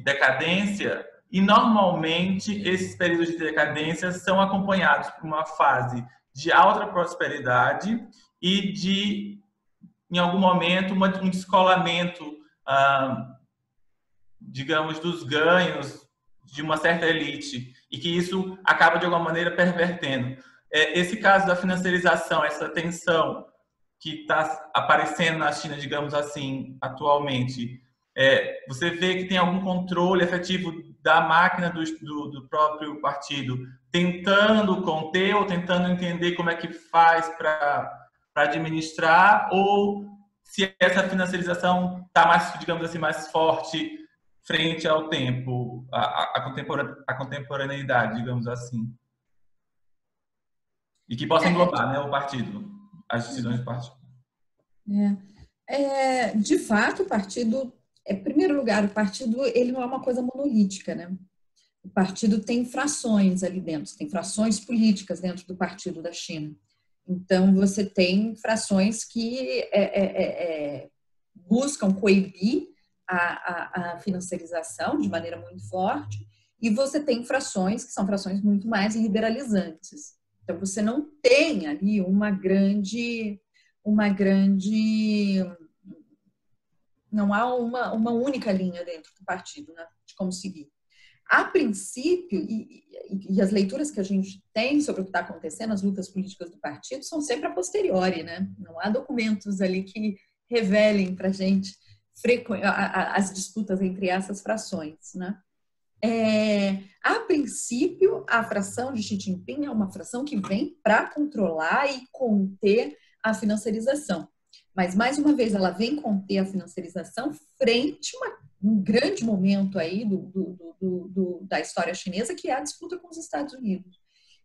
decadência. E, normalmente, esses períodos de decadência são acompanhados por uma fase de alta prosperidade e de, em algum momento, um descolamento, digamos, dos ganhos de uma certa elite e que isso acaba, de alguma maneira, pervertendo. Esse caso da financiarização, essa tensão que está aparecendo na China, digamos assim, atualmente, você vê que tem algum controle efetivo da máquina do próprio partido, tentando conter ou tentando entender como é que faz para administrar, ou se essa financiarização está mais, digamos assim, mais forte frente ao tempo, a contemporaneidade, digamos assim. E que possa englobar, né, o partido, as decisões do partido. De fato, o partido... Em primeiro lugar, o partido ele não é uma coisa monolítica, né? O partido tem frações ali dentro, tem frações políticas dentro do partido da China. Então, você tem frações que buscam coibir a financiarização de maneira muito forte, e você tem frações que são frações muito mais liberalizantes. Então, você não tem ali uma grande não há uma única linha dentro do partido, né, de como seguir. A princípio, e as leituras que a gente tem sobre o que está acontecendo, as lutas políticas do partido, são sempre a posteriori, né? Não há documentos ali que revelem para a gente as disputas entre essas frações, né? A princípio, a fração de Xi Jinping é uma fração que vem para controlar e conter a financiarização. Mas, mais uma vez, ela vem conter a financiarização frente a um grande momento aí da história chinesa, que é a disputa com os Estados Unidos.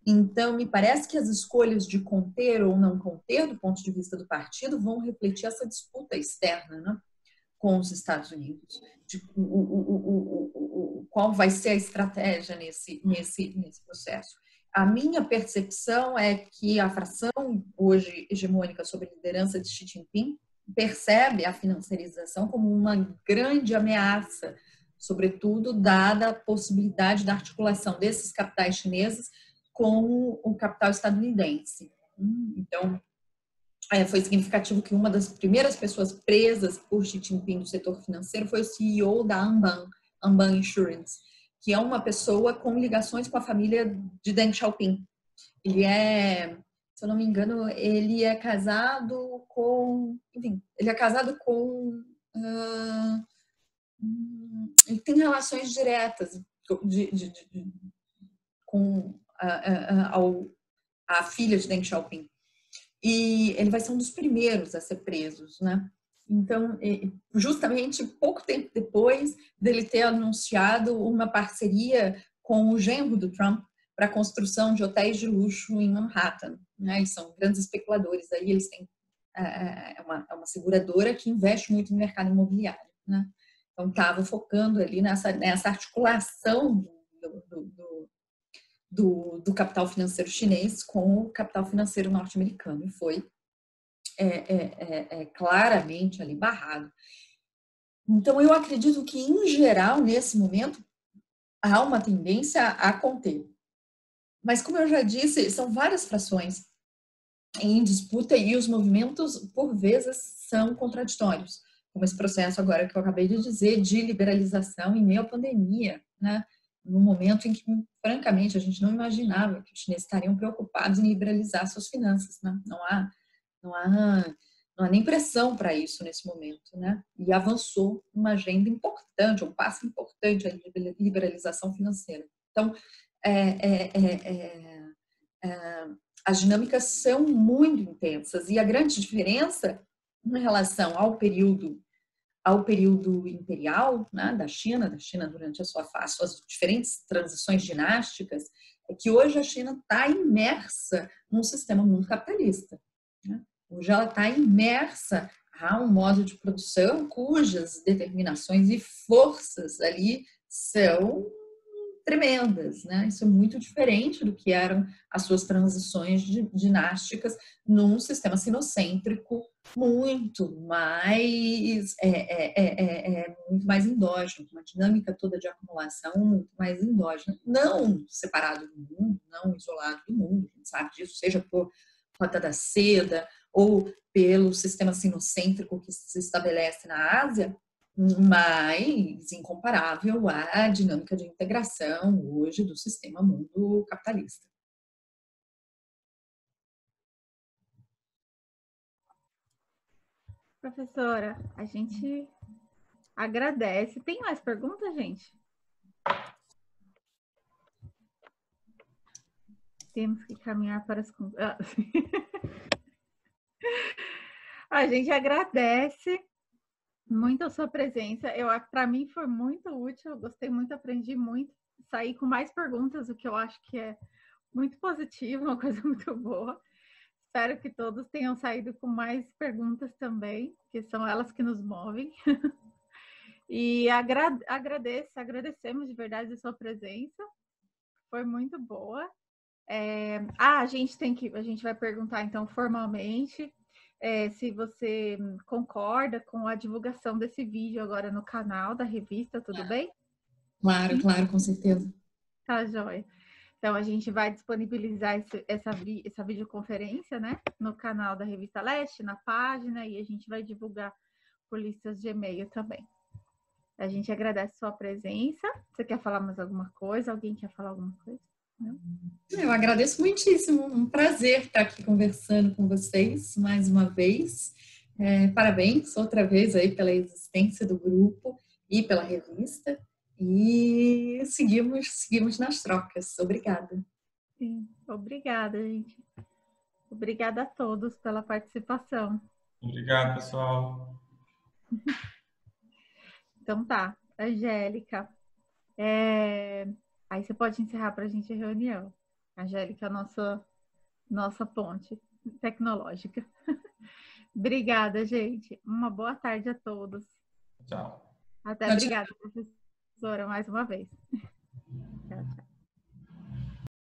Então, me parece que as escolhas de conter ou não conter, do ponto de vista do partido, vão refletir essa disputa externa, né, com os Estados Unidos. Qual vai ser a estratégia nesse processo? A minha percepção é que a fração hoje hegemônica sobre a liderança de Xi Jinping percebe a financiarização como uma grande ameaça, sobretudo dada a possibilidade da articulação desses capitais chineses com o capital estadunidense. Então, foi significativo que uma das primeiras pessoas presas por Xi Jinping no setor financeiro foi o CEO da Anbang Insurance, que é uma pessoa com ligações com a família de Deng Xiaoping. Ele se eu não me engano, ele é casado com... Enfim, ele é casado com... ele tem relações diretas com a filha de Deng Xiaoping. E ele vai ser um dos primeiros a ser presos, né? Então, justamente pouco tempo depois dele ter anunciado uma parceria com o genro do Trump para a construção de hotéis de luxo em Manhattan, né? Eles são grandes especuladores, aí eles têm uma seguradora que investe muito no mercado imobiliário, né? Então, estava focando ali nessa articulação do capital financeiro chinês com o capital financeiro norte-americano. E foi claramente ali barrado. Então, eu acredito que, em geral, nesse momento, há uma tendência a conter. Mas, como eu já disse, são várias frações em disputa e os movimentos, por vezes, são contraditórios. Como esse processo agora que eu acabei de dizer, de liberalização em meio à pandemia, né? No momento em que, francamente, a gente não imaginava que os chineses estariam preocupados em liberalizar suas finanças, né? Não há nem pressão para isso nesse momento, né? E avançou uma agenda importante, um passo importante a liberalização financeira. Então, as dinâmicas são muito intensas e a grande diferença em relação ao período imperial, né, da China durante a sua fase, suas diferentes transições dinásticas, é que hoje a China está imersa num sistema muito capitalista, né? Hoje ela está imersa a um modo de produção cujas determinações e forças ali são tremendas, né? Isso é muito diferente do que eram as suas transições dinásticas num sistema sinocêntrico muito mais muito mais endógeno, uma dinâmica toda de acumulação muito mais endógena, não separado do mundo, não isolado do mundo, a gente sabe disso, seja por Rota da Seda ou pelo sistema sinocêntrico que se estabelece na Ásia, mas incomparável à dinâmica de integração hoje do sistema mundo capitalista. Professora, a gente agradece. Tem mais perguntas, gente? Temos que caminhar para as... A gente agradece muito a sua presença. Para mim foi muito útil, eu gostei muito, aprendi muito, saí com mais perguntas, o que eu acho que é muito positivo, uma coisa muito boa. Espero que todos tenham saído com mais perguntas também, que são elas que nos movem. E agradecemos de verdade a sua presença. Foi muito boa. A gente vai perguntar então formalmente se você concorda com a divulgação desse vídeo agora no canal da revista, tudo bem? Claro, com certeza. Tá, joia. Então, a gente vai disponibilizar essa videoconferência, né, no canal da Revista Leste, na página, e a gente vai divulgar por listas de e-mail também. A gente agradece a sua presença. Você quer falar mais alguma coisa? Alguém quer falar alguma coisa? Não? Eu agradeço muitíssimo. Um prazer estar aqui conversando com vocês mais uma vez. Parabéns outra vez aí pela existência do grupo e pela revista. E seguimos nas trocas. Obrigada. Sim, obrigada, gente. Obrigada a todos pela participação. Obrigado, pessoal. Então tá, Angélica. Aí você pode encerrar para a gente a reunião. Angélica é a nossa ponte tecnológica. Obrigada, gente. Uma boa tarde a todos. Tchau. Obrigada, professora, mais uma vez. Tchau, tchau.